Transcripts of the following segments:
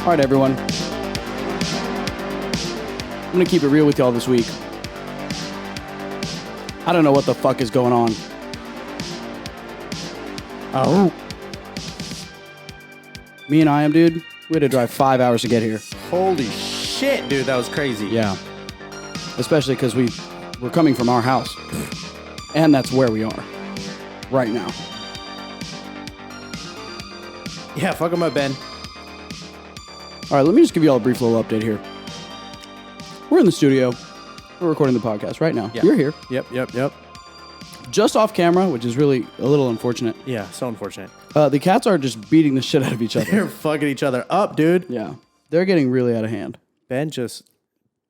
All right, everyone. I'm going to keep it real with y'all this week. I don't know what the fuck is going on. Oh. Me and I am, dude, we had to drive 5 hours to get here. Holy shit, dude. That was crazy. Yeah. Especially because we're coming from our house. And that's where we are right now. Yeah, fuck him up, Ben. All right, let me just give you all a brief little update here. We're in the studio. We're recording the podcast right now. Yep. You're here. Yep. Just off camera, which is really a little unfortunate. Yeah, so unfortunate. The cats are just beating the shit out of each other. They're fucking each other up, dude. Yeah. They're getting really out of hand. Ben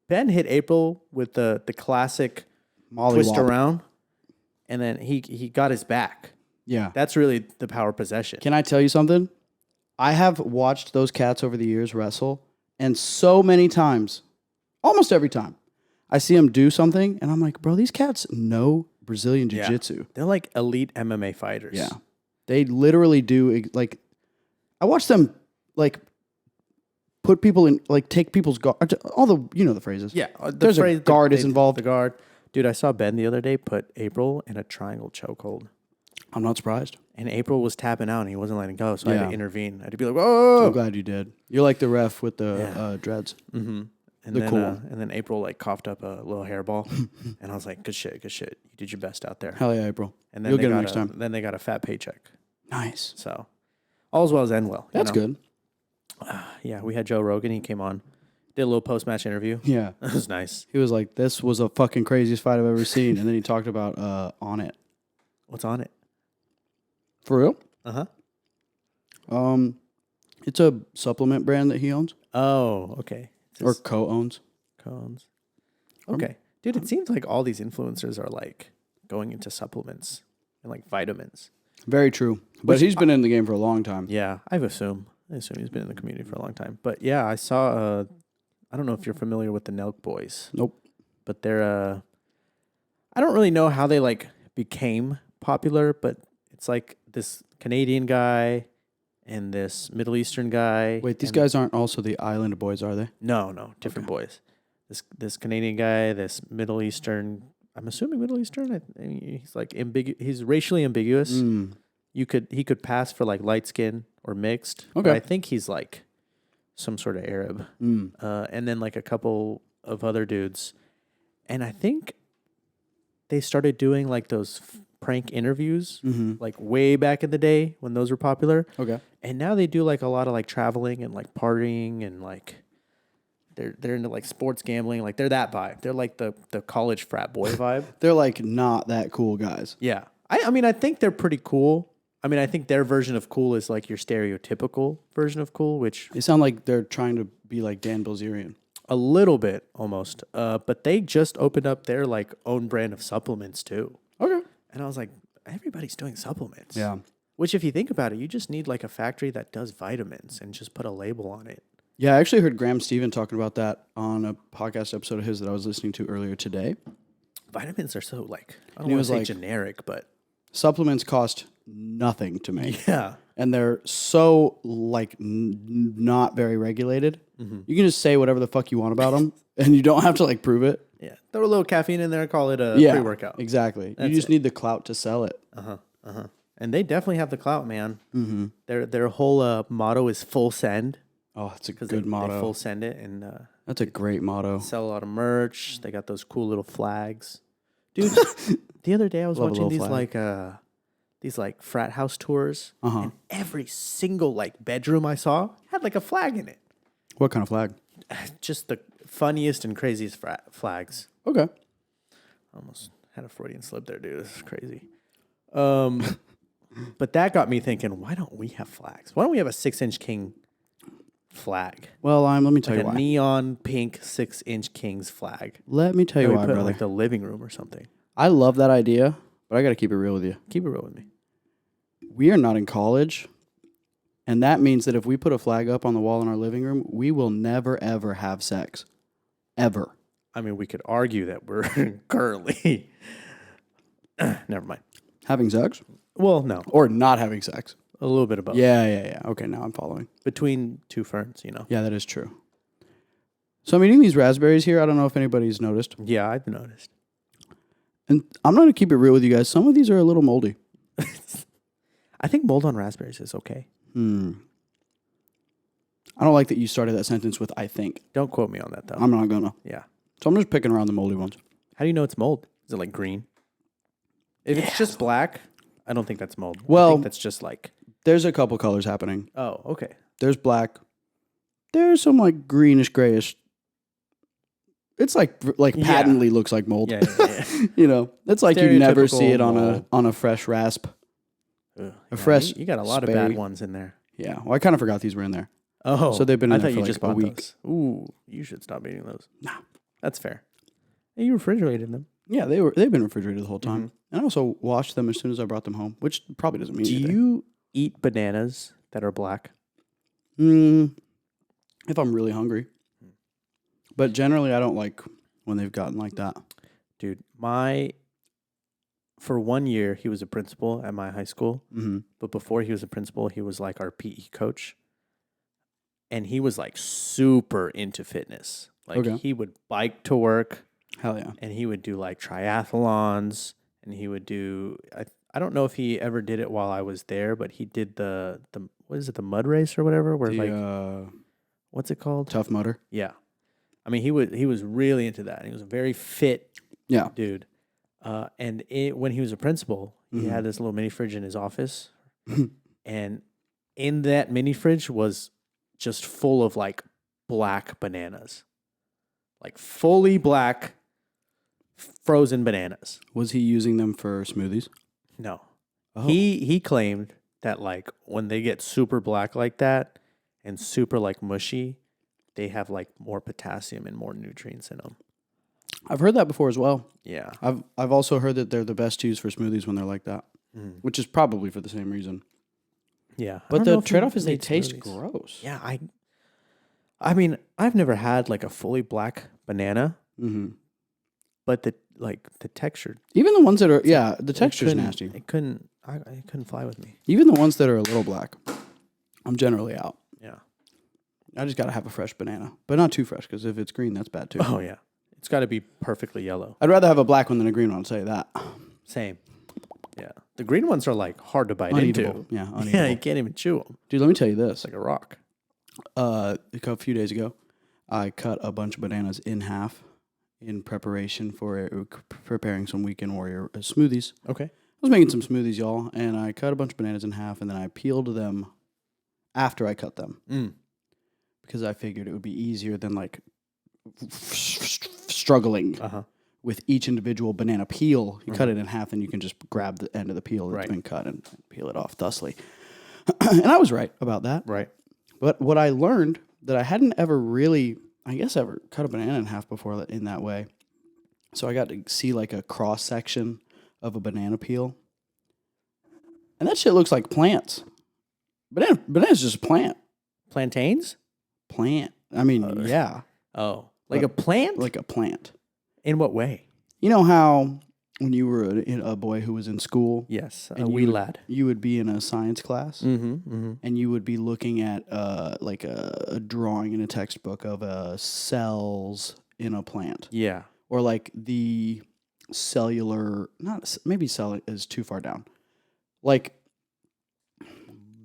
hit April with the classic Molly twist wop. around, and then he got his back. Yeah. That's really the power of possession. Can I tell you something? I have watched those cats over the years wrestle, and so many times, almost every time, I see them do something, and I'm like, bro, these cats know Brazilian Jiu-Jitsu. They're like elite MMA fighters. Yeah. They literally do, like, I watch them, like, put people in, like, take people's guard, all the, you know the phrases. Yeah. There's a guard is involved. The guard. Dude, I saw Ben the other day put April in a triangle chokehold. I'm not surprised. And April was tapping out and he wasn't letting go, so I had Yeah. to intervene. I had to be like, whoa! I'm glad you did. You're like the ref with the dreads. Mm-hmm. And They're then, cool. And then April like coughed up a little hairball, and I was like, good shit. You did your best out there. Hell yeah, April. And then You'll they get it got next time. Then they got a fat paycheck. Nice. So all's well as end well. That's good. Yeah, we had Joe Rogan. He came on, did a little post-match interview. Yeah. That was nice. He was like, this was a fucking craziest fight I've ever seen. And then he talked about On It. What's on it? For real? Uh-huh. It's a supplement brand that he owns. Oh, okay. Or co-owns. Cones. Okay. Dude, it seems like all these influencers are like going into supplements and like vitamins. Very true. But he's been in the game for a long time. Yeah, I assume he's been in the community for a long time. But yeah, I saw, I don't know if you're familiar with the Nelk Boys. Nope. But they're, I don't really know how they like became popular, but it's like this Canadian guy and this Middle Eastern guy. Wait, these guys aren't also the Island Boys, are they? No, different boys. This Canadian guy, this Middle Eastern. I'm assuming Middle Eastern. I mean, he's like he's racially ambiguous. Mm. He could pass for like light skin or mixed. Okay. But I think he's like some sort of Arab. Mm. And then like a couple of other dudes, and I think they started doing like those prank interviews, like way back in the day when those were popular. Okay. And now they do like a lot of like traveling and like partying and like they're into like sports gambling. Like they're that vibe. They're like the college frat boy vibe. They're like not that cool guys. Yeah. I mean, I think they're pretty cool. I mean, I think their version of cool is like your stereotypical version of cool, which They sound like they're trying to be like Dan Bilzerian. a little bit almost. But they just opened up their like own brand of supplements too. Okay. And I was like, everybody's doing supplements. Yeah. Which, if you think about it, you just need like a factory that does vitamins and just put a label on it. Yeah, I actually heard Graham Stephen talking about that on a podcast episode of his that I was listening to earlier today. Vitamins are so like, I don't he want was to say like- generic, but Supplements cost nothing to make. yeah. And they're so like not very regulated. You can just say whatever the fuck you want about them, and you don't have to like prove it. Yeah. Throw a little caffeine in there, call it a Yeah, pre-workout. exactly. That's you just need the clout to sell it. And they definitely have the clout, man. Mm-hmm. Their whole motto is full send. Oh, it's a Because good they motto. full send it and That's a great motto. sell a lot of merch. They got those cool little flags. Dude, the other day I was Love a watching little these like frat house tours, Uh-huh. and every single like bedroom I saw had like a flag in it. What kind of flag? Just the funniest and craziest flags. Okay. Almost had a Freudian slip there, dude. This is crazy. But that got me thinking, why don't we have flags? Why don't we have a 6-inch king flag? Well, let me tell Like you a why. neon pink 6-inch king's flag. Let me tell you That we why, put in brother. like the living room or something. I love that idea, but I got to keep it real with you. Keep it real with me. We are not in college, and that means that if we put a flag up on the wall in our living room, we will never, ever have sex. Ever. I mean, we could argue that we're currently... Never mind. Having sex? Well, no. Or not having sex. A little bit of both. Yeah. Okay, now I'm following. Between two ferns, you know. Yeah, that is true. So I'm eating these raspberries here. I don't know if anybody's noticed. Yeah, I've noticed. And I'm going to keep it real with you guys. Some of these are a little moldy. I think mold on raspberries is okay. I don't like that you started that sentence with "I think." Don't quote me on that, though. I'm not going to. Yeah. So I'm just picking around the moldy ones. How do you know it's mold? Is it like green? If it's just black, I don't think that's mold. I Well- think that's just like... There's a couple colors happening. Oh, okay. There's black. There's some like greenish, grayish. It's like patently looks like mold. Yeah. You know, it's like you never see it Stereotypical on a fresh rasp. Ugh, fresh You got a lot of Sperry. bad ones in there. Yeah. Well, I kind of forgot these were in there. Oh. So they've been in I there thought for you like just a bought week. those. Ooh, you should stop eating those. Nah. That's fair. And you refrigerated them. Yeah, they've been refrigerated the whole time. And I also washed them as soon as I brought them home, which probably doesn't mean Do anything. you eat bananas that are black? If I'm really hungry. But generally, I don't like when they've gotten like that. Dude, for 1 year, he was a principal at my high school. Mm-hmm. But before he was a principal, he was like our PE coach. And he was like super into fitness. Like Okay. he would bike to work Hell yeah. and he would do like triathlons and he would do, I don't know if he ever did it while I was there, but he did the what is it, the mud race or whatever? Where what's it called? Tough Mudder. Yeah. I mean, he was really into that. He was a very fit Yeah. dude. And when he was a principal, he had this little mini fridge in his office. And in that mini fridge was just full of like black bananas. Like fully black frozen bananas. Was he using them for smoothies? No. Oh. He claimed that like when they get super black like that and super like mushy, they have like more potassium and more nutrients in them. I've heard that before as well. Yeah. I've also heard that they're the best to use for smoothies when they're like that, which is probably for the same reason. Yeah. But the trade-off is they taste gross. Yeah, I mean, I've never had like a fully black banana, but the texture, Even the ones that are, the texture's nasty. It couldn't fly with me. Even the ones that are a little black, I'm generally out. Yeah. I just got to have a fresh banana, but not too fresh because if it's green, that's bad too. Oh yeah, it's got to be perfectly yellow. I'd rather have a black one than a green one. I'll tell you that. Same. Yeah, the green ones are like hard to bite Uneatable. into. Yeah, uneatable. Yeah, you can't even chew them. Dude, let me tell you this. It's like a rock. A few days ago, I cut a bunch of bananas in half in preparation for preparing some Weekend Warrior smoothies. Okay. I was making some smoothies, y'all, and I cut a bunch of bananas in half, and then I peeled them after I cut them because I figured it would be easier than like struggling with each individual banana peel. You cut it in half, and you can just grab the end of the peel that's been cut and peel it off thusly. And I was right about that. Right. But what I learned that I hadn't ever really, ever cut a banana in half before in that way. So I got to see like a cross section of a banana peel. And that shit looks like plants. Banana's just a plant. Plantains? Plant. I mean, yeah. Oh, like a plant? Like a plant. In what way? You know how when you were a boy who was in school? Yes, and a wee lad. You would be in a science class. And And you would be looking at like a drawing in a textbook of cells in a plant. Yeah. Or like the cellular, maybe cell is too far down. Like,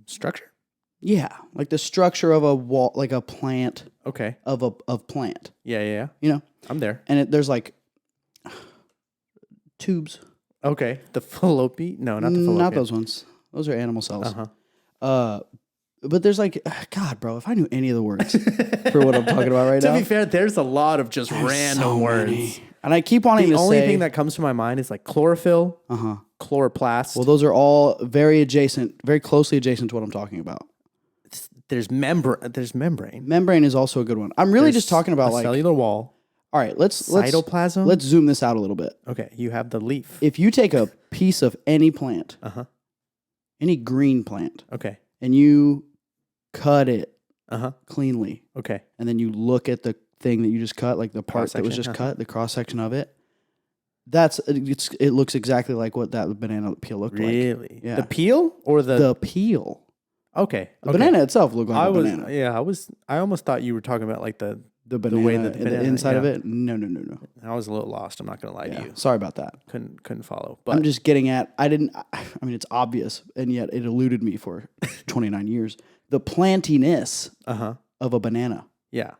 Structure? yeah, like the structure of a wall, like a plant Okay. of plant, Yeah. you know? I'm there. And there's like tubes. Okay. The fallopian? No, not the fallopian. Not those ones. Those are animal cells. Uh-huh. But there's like, God, bro, if I knew any of the words for what I'm talking about right now. To be fair, there's a lot of just random so words. many. And I keep wanting The to only say, thing that comes to my mind is like chlorophyll, chloroplast. well, those are all very closely adjacent to what I'm talking about. There's membrane. Membrane is also a good one. I'm really There's just talking about a like, cellular wall. all right, let's Cytoplasm? Let's zoom this out a little bit. Okay, you have the leaf. If you take a piece of any plant, any green plant, Okay. and you cut it Uh-huh. cleanly, Okay. and then you look at the thing that you just cut, like the part that was Cross-section, just cut, the cross section of it, It looks exactly like what that banana peel looked like. Really? Yeah. The peel or The peel. Okay. The banana itself looked like a banana. I almost thought you were talking about like the banana, way that the banana, inside of it. No. I was a little lost. I'm not gonna lie to Yeah. you. Sorry about that. Couldn't follow. But I'm just getting at. I mean, it's obvious, and yet it eluded me for 29 years. The plantiness of a banana. Yeah.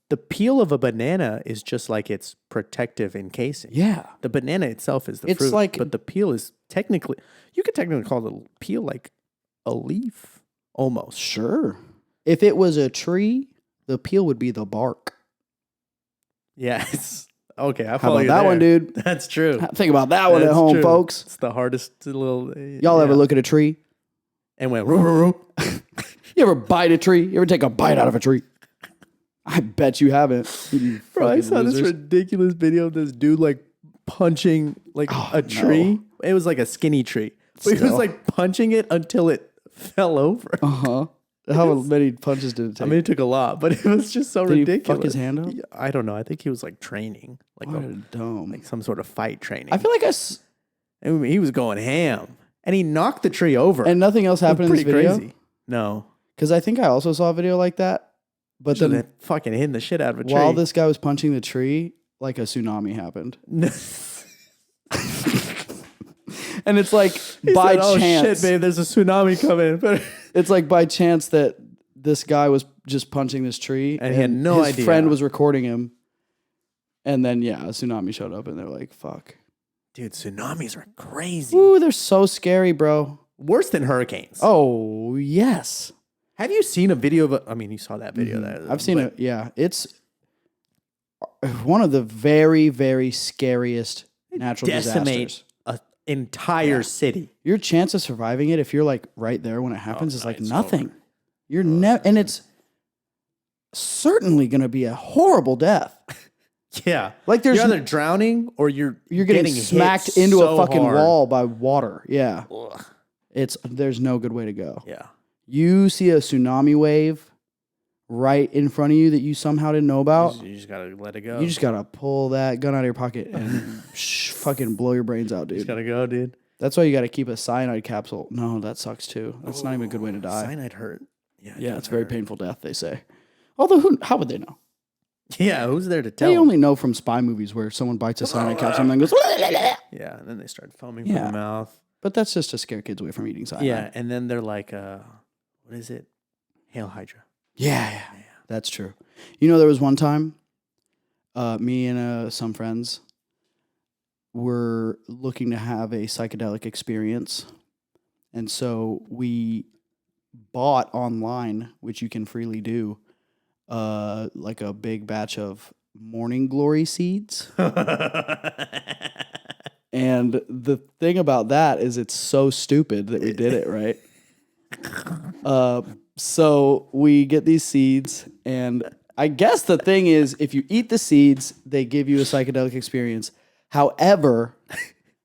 The peel of a banana is just like its protective encasing. Yeah. The banana itself is the fruit, but the peel is you could technically call the peel like a leaf almost. Sure. If it was a tree, the peel would be the bark. Yes. Okay, I How follow about you that there. one, dude? That's true. Think about that one at home, true. folks. It's the hardest little. Y'all ever look at a tree? And went, roo. You ever bite a tree? You ever take a bite out of a tree? I bet you haven't. You Bro, I fucking saw this losers. ridiculous video of this dude like punching like a tree. no. It was like a skinny tree. But he was Still. like punching it until it fell over. Uh-huh. How many punches did it take? I mean, it took a lot, but it was just so Did he ridiculous. fuck his hand up? I don't know. I think he was like training, like What a dome. like some sort of fight training. I feel like and he was going ham, and he knocked the tree over. and nothing else It was happened in this pretty video. crazy. No, Because I think I also saw a video like that. But so then they fucking hitting the shit out of a tree. while this guy was punching the tree, like a tsunami happened. And it's like by said, "Oh chance. shit, babe, there's a tsunami coming." It's like by chance that this guy was just punching this tree. And he had no his idea. friend was recording him. And then, a tsunami showed up and they're like, fuck. Dude, tsunamis are crazy. Ooh, they're so scary, bro. Worse than hurricanes. Oh, yes. Have you seen a video of you saw that video. I've seen it. Yeah. It's one of the very, very scariest natural Decimate disasters. an entire city. Your chance of surviving it, if you're like right there when it happens, is like it's nothing. over. You're never, and it's certainly going to be a horrible death. Yeah. Like there's you're either drowning or you're getting hit smacked into so a fucking hard. wall by water. Yeah. Ugh. There's no good way to go. Yeah. You see a tsunami wave right in front of you that you somehow didn't know about. You just gotta let it go. You just gotta pull that gun out of your pocket and fucking blow your brains out, dude. just gotta go, dude. That's why you gotta keep a cyanide capsule. No, that sucks too. That's not even a good way to die. Cyanide hurt. Yeah, Yeah, it's a very painful death, they say. Although, how would they know? Yeah, who's there to tell? They them? only know from spy movies where someone bites a cyanide capsule and then goes, Yeah, and then they start foaming from Yeah. the mouth. but that's just to scare kids away from eating cyanide. Yeah, and then they're like, what is it? Hail Hydra. Yeah, that's true. You know, there was one time, me and some friends were looking to have a psychedelic experience. And so we bought online, which you can freely do, like a big batch of morning glory seeds. And the thing about that is it's so stupid that we did it, right? So we get these seeds, and I guess the thing is, if you eat the seeds, they give you a psychedelic experience. However,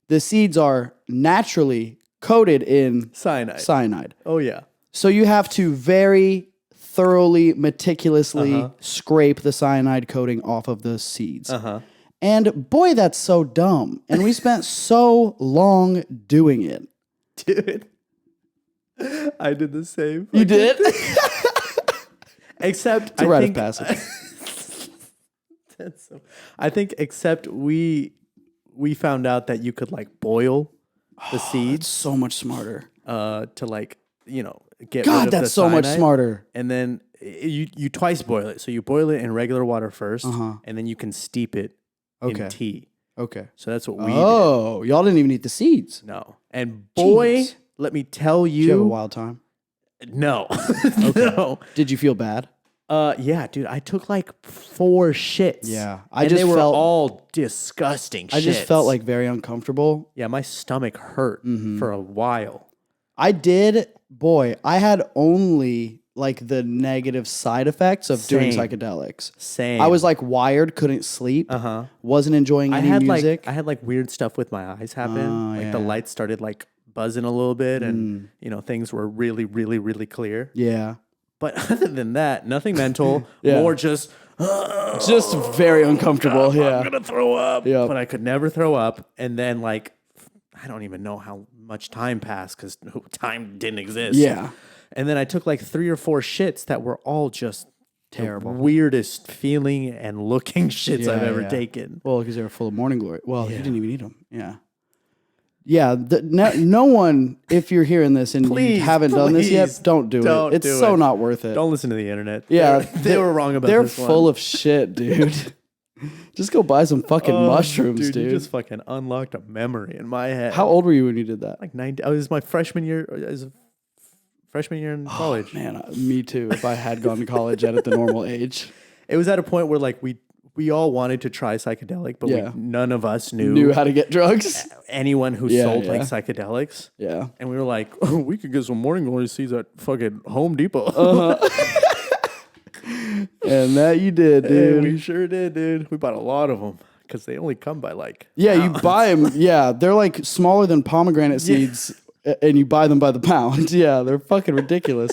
the seeds are naturally coated in Cyanide. Oh, yeah. So you have to very thoroughly, meticulously scrape the cyanide coating off of the seeds. And boy, that's so dumb. And we spent so long doing it. Dude. I did the same. You did? Except It's a rite of passage. I think except we found out that you could like boil the It's seeds so much smarter. to like, get rid God, of that's the so much cyanide. smarter. And then you twice boil it. So you boil it in regular water first, and then you can steep it in tea. Okay. So that's what we did. Oh, y'all didn't even eat the seeds. No. And boy, Jeez. let me tell Did you have a you, wild time? no. No. Did you feel bad? Yeah, dude, I took like 4 shits. Yeah. And they were all disgusting I just shits. felt like very uncomfortable. Yeah, my stomach hurt for a while. I did, boy, I had only like the negative side effects of doing Same. psychedelics. Same. I was like wired, couldn't sleep, wasn't enjoying any music. I had like weird stuff with my eyes happen. Like the yeah. lights started like buzzing a little bit and things were really, really, really clear. Yeah. But other than that, nothing mental, Yeah. more just Just very uncomfortable. Yeah. I'm gonna throw up. Yeah. But I could never throw up. And then like, I don't even know how much time passed because time didn't exist. Yeah. And then I took like 3 or 4 shits that were all just Terrible. the weirdest feeling and looking shits I've ever taken. Well, because they were full of morning glory. Well, you didn't even eat them. Yeah. Yeah. No one, if you're hearing this and you haven't done this yet, don't do it. It's so not worth it. Don't listen to the internet. Yeah. They were wrong about this one. They're full of shit, dude. Just go buy some fucking mushrooms, dude. You just fucking unlocked a memory in my head. How old were you when you did that? Like 90. I was my freshman year. Freshman year in college. Man, me too. If I had gone to college at the normal age, it was at a point where like we all wanted to try psychedelic, but none of us knew how to get drugs. Anyone who sold like psychedelics. Yeah, and we were like, oh, we could get some morning glory seeds at fucking Home Depot. And that you did, dude. We sure did, dude. We bought a lot of them because they only come by like pounds. You buy them. Yeah, they're like smaller than pomegranate seeds. And you buy them by the pound. Yeah, they're fucking ridiculous.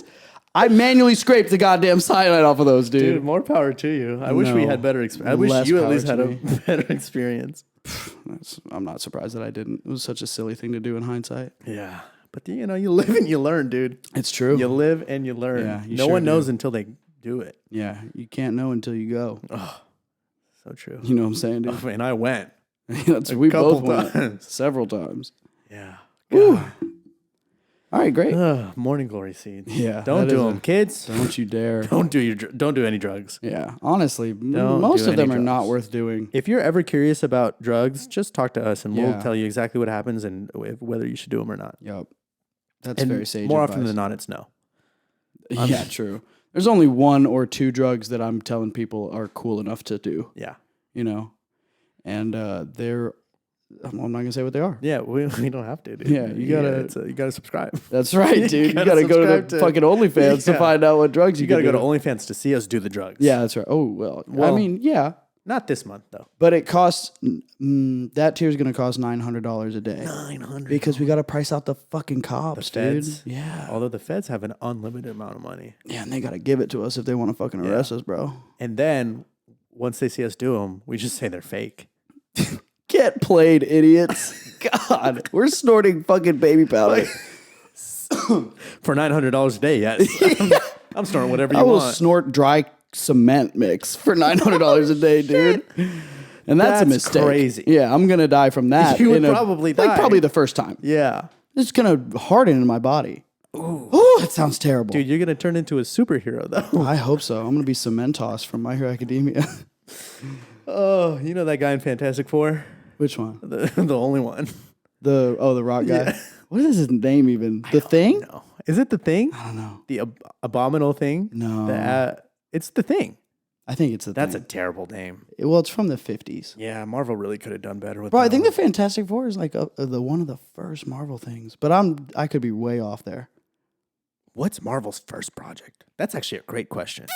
I manually scraped the goddamn cyanide off of those, dude. Dude, more power to you. I wish we had better experience. I wish you at least had a better experience. I'm not surprised that I didn't. It was such a silly thing to do in hindsight. Yeah. But, you know, you live and you learn, dude. It's true. You live and you learn. Yeah, no one knows until they do it. Yeah, you can't know until you go. Oh, so true. You know what I'm saying, dude? Oh, man, I went. We both went several times. Yeah. All right, great. Morning glory seeds. Yeah, don't do them, kids. Don't you dare. Don't do any drugs. Yeah, honestly, most of them are not worth doing. If you're ever curious about drugs, just talk to us, and we'll tell you exactly what happens and whether you should do them or not. Yep, that's very sage. More advice. often than not, it's no. Yeah, true. There's only 1 or 2 drugs that I'm telling people are cool enough to do. Yeah, you know, and they're. I'm not gonna say what they are. Yeah, we don't have to, dude. Yeah, you gotta subscribe. That's right, dude. you gotta go to fucking OnlyFans to find out what drugs you gotta can go do. to OnlyFans to see us do the drugs. Yeah, that's right. Oh well, I mean, yeah, not this month though. but it costs. That tier is gonna cost $900 a day. $900 because we gotta price out the fucking cops, the feds. dude. Yeah. Although the feds have an unlimited amount of money. Yeah, and they gotta give it to us if they want to fucking arrest us, bro. And then once they see us do them, we just say they're fake. Get played, idiots. God, we're snorting fucking baby powder. For $900 a day, yes. I'm snorting whatever you want. I will want. snort dry cement mix for $900 a day, dude. And that's a mistake. Crazy. Yeah, I'm going to die from that. You would probably die. Like probably the first time. Yeah. It's going to harden in my body. Ooh, that sounds terrible. Dude, you're going to turn into a superhero, though. I hope so. I'm going to be Cementos from My Hero Academia. Oh, you know that guy in Fantastic Four? Which one? The only one. The rock guy? Yeah. What is his name even? The Thing? No. Is it The Thing? I don't know. The abominable thing? No. It's The Thing. I think it's The Thing. That's a terrible name. Well, it's from the 50s. Yeah, Marvel really could have done better with Bro, that. I think the Fantastic Four is like one of the first Marvel things. But I could be way off there. What's Marvel's first project? That's actually a great question.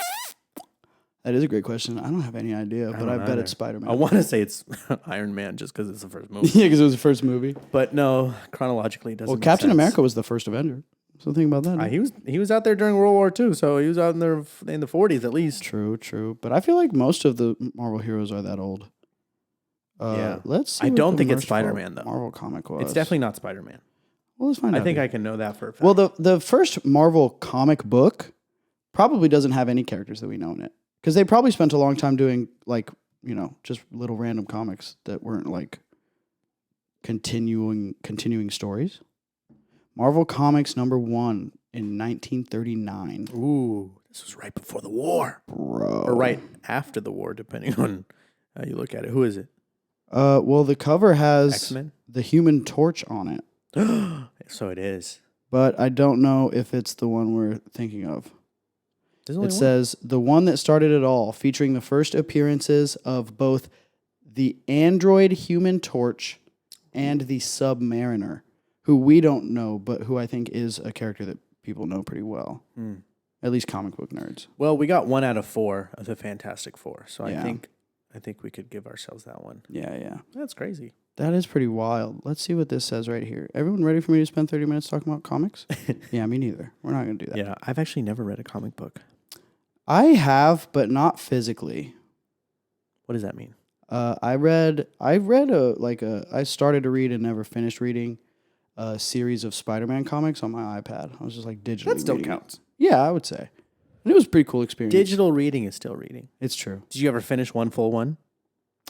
That is a great question. I don't have any idea, but I bet it's Spider-Man. I want to say it's Iron Man just because it's the first movie. Yeah, because it was the first movie. But no, chronologically it doesn't make Captain sense. America was the first Avenger. So think about that. He was out there during World War II, so he was out in the 40s at least. True. But I feel like most of the Marvel heroes are that old. Yeah. Let's see. I don't think it's Spider-Man, though. Marvel comic was. It's definitely not Spider-Man. Well, let's find out. I think I can know that for a fact. Well, the first Marvel comic book probably doesn't have any characters that we know in it. Because they probably spent a long time doing, like, just little random comics that weren't, like, continuing stories. Marvel Comics #1 in 1939. Ooh, this was right before the war. Bro. Or right after the war, depending on how you look at it. Who is it? Well, the cover has X-Men? the Human Torch on it. So it is. But I don't know if it's the one we're thinking of. It says, the one that started it all, featuring the first appearances of both the android Human Torch and the Submariner, who we don't know, but who I think is a character that people know pretty well. At least comic book nerds. Well, we got 1 out of 4 of the Fantastic Four, so Yeah. I think we could give ourselves that one. Yeah. That's crazy. That is pretty wild. Let's see what this says right here. Everyone ready for me to spend 30 minutes talking about comics? Yeah, me neither. We're not going to do that. Yeah, I've actually never read a comic book. I have, but not physically. What does that mean? I started to read and never finished reading a series of Spider-Man comics on my iPad. I was just like digitally That still reading it. counts. Yeah, I would say. And it was a pretty cool experience. Digital reading is still reading. It's true. Did you ever finish one full one?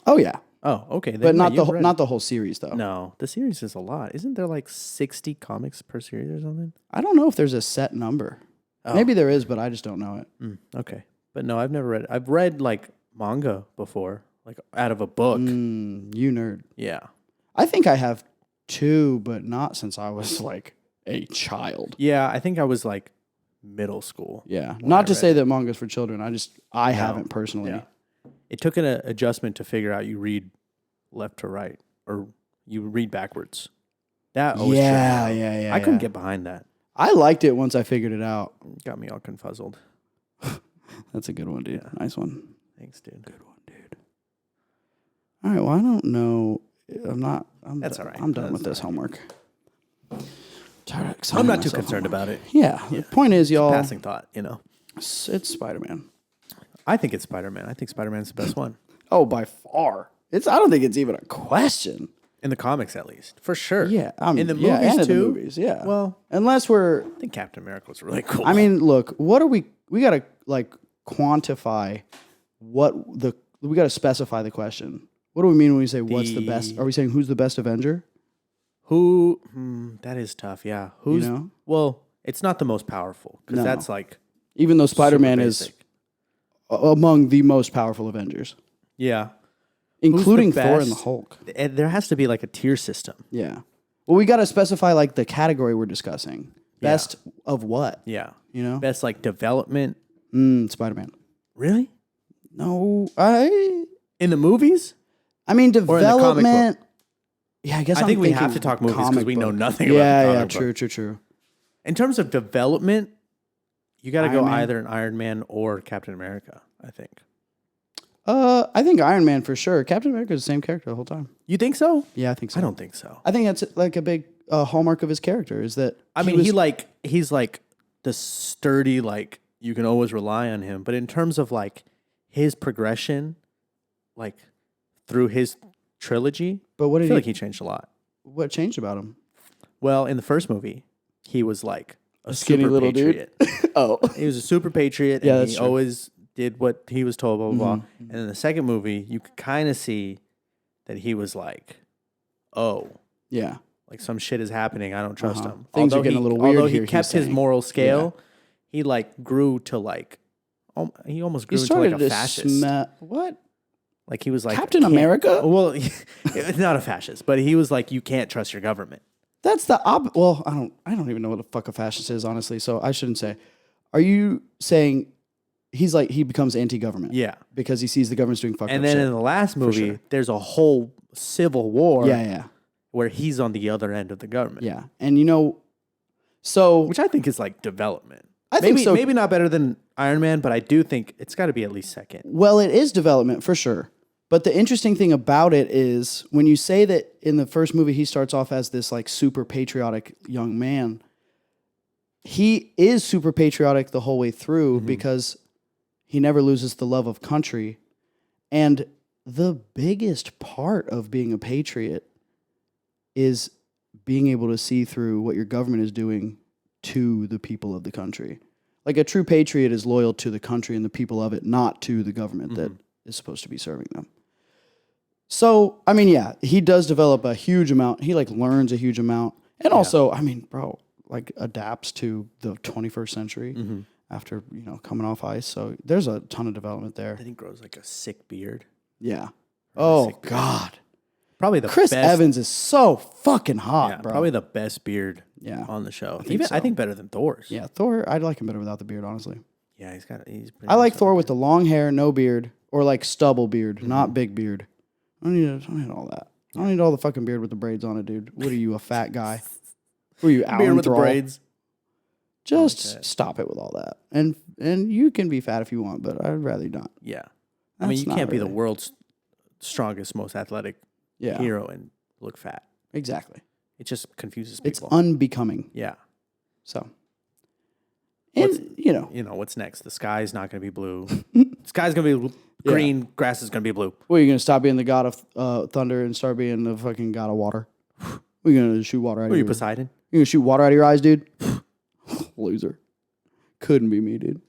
Oh yeah. Oh, okay. Then, But yeah, you've read not the whole series though. No, the series is a lot. Isn't there like 60 comics per series or something? I don't know if there's a set number. Oh. Maybe there is, but I just don't know it. Okay. But no, I've never read it. I've read like manga before, like out of a book. You nerd. Yeah. I think I have 2, but not since I was like a child. Yeah, I think I was like middle school. Yeah. when Not I to read say it. that manga's for children. I haven't personally. Yeah. It took an adjustment to figure out you read left to right or you read backwards. That always tripped me out. Yeah. I couldn't get behind that. I liked it once I figured it out. Got me all confuzzled. That's a good one, dude. Nice one. Thanks, dude. Good one, dude. All right. Well, I don't know. That's all right. I'm done That's with this all right. homework. I'm not too concerned about it. Yeah. The point is, y'all, Passing thought, you know. it's Spider-Man. I think it's Spider-Man. I think Spider-Man's the best one. Oh, by far. I don't think it's even a question. In the comics, at least. For sure. Yeah. In the movies, yeah, and in too. the movies, yeah. Well, unless we're, I think Captain America was really cool. I mean, look, what are we got to like quantify we got to specify the question. What do we mean when we say what's the best? Are we saying who's the best Avenger? That is tough, yeah. Who's, You know? well, it's not the most powerful, because No. that's like, Even though Spider-Man super is basic. among the most powerful Avengers, Yeah. including the Thor and the best? Hulk. And there has to be like a tier system. Yeah. Well, we got to specify like the category we're discussing. Yeah. Best of what? Yeah. You know? Best like development. Spider-Man. Really? No, In the movies? I mean Or in the comic development. Yeah, I guess I think we have thinking to talk movies because comic we know book. nothing about Yeah, the yeah, comic book. true. In terms of development, you got to go Iron Man? either an Iron Man or Captain America, I think. I think Iron Man for sure. Captain America is the same character the whole time. You think so? Yeah, I think so. I don't think so. I think that's like a big hallmark of his character is that I mean, he's like the sturdy, like you can always rely on him. But in terms of like his progression, like through his trilogy, But what I did feel he? like he changed a lot. What changed about him? Well, in the first movie, he was like a skinny super little patriot. Oh, He was a super patriot, Yeah, and that's he true. always did what he was told, blah, blah, blah. Mm-hmm. And in the second movie, you could kind of see that he was like, oh, yeah. like some shit is happening. I don't trust Uh-huh. him. Things are getting a little weird Although here, he he's kept his saying. moral scale, he like grew to like, he almost grew He into like started a to fascist. what? Like he was like Captain can't- America? Well, it's not a fascist, but he was like, you can't trust your government. That's the Well, I don't even know what the fuck a fascist is, honestly. So I shouldn't say. Are you saying he's like he becomes anti-government? Yeah. because he sees the government's doing fucked And up then shit. in the last movie, sure. there's a whole civil war yeah, where he's on the other end of the government. yeah. And you know, so Which I think is like development. I think so. Maybe not better than Iron Man, but I do think it's got to be at least second. Well, it is development for sure. But the interesting thing about it is when you say that in the first movie he starts off as this like super patriotic young man, he is super patriotic the whole way through because he never loses the love of country. And the biggest part of being a patriot is being able to see through what your government is doing to the people of the country. Like a true patriot is loyal to the country and the people of it, not to the government that is supposed to be serving them. So, I mean, yeah, he does develop a huge amount. He like learns a huge amount. And also, I mean, bro, like adapts to the 21st century after, coming off ice. So there's a ton of development there. Then he grows like a sick beard. Yeah. Oh, sick beard. God. Probably the Chris best. Evans is so fucking hot, Yeah, bro. probably the best beard on the show. I think better than Thor's. Yeah, Thor, I'd like him better without the beard, honestly. Yeah, he's pretty I like much Thor with the long hair, no beard, or like stubble beard, not big beard. I don't need all that. I don't need all the fucking beard with the braids on it, dude. What are you, a fat guy? Who are you, Alan beard with the Thrall? braids. Just stop it with all that. And you can be fat if you want, but I'd rather not. Yeah. I mean, That's you not can't be the really- world's strongest, most athletic Yeah, hero and look fat. exactly. It just confuses It's people. unbecoming. Yeah. So, And, you know. You know, what's next? The sky's not going to be blue. Sky's going to be green. Grass is going to be blue. Well, you're going to stop being the god of thunder and start being the fucking god of water. We're going to shoot water out of Are you your... Poseidon? You're going to shoot water out of your eyes, dude? Loser. Couldn't be me, dude.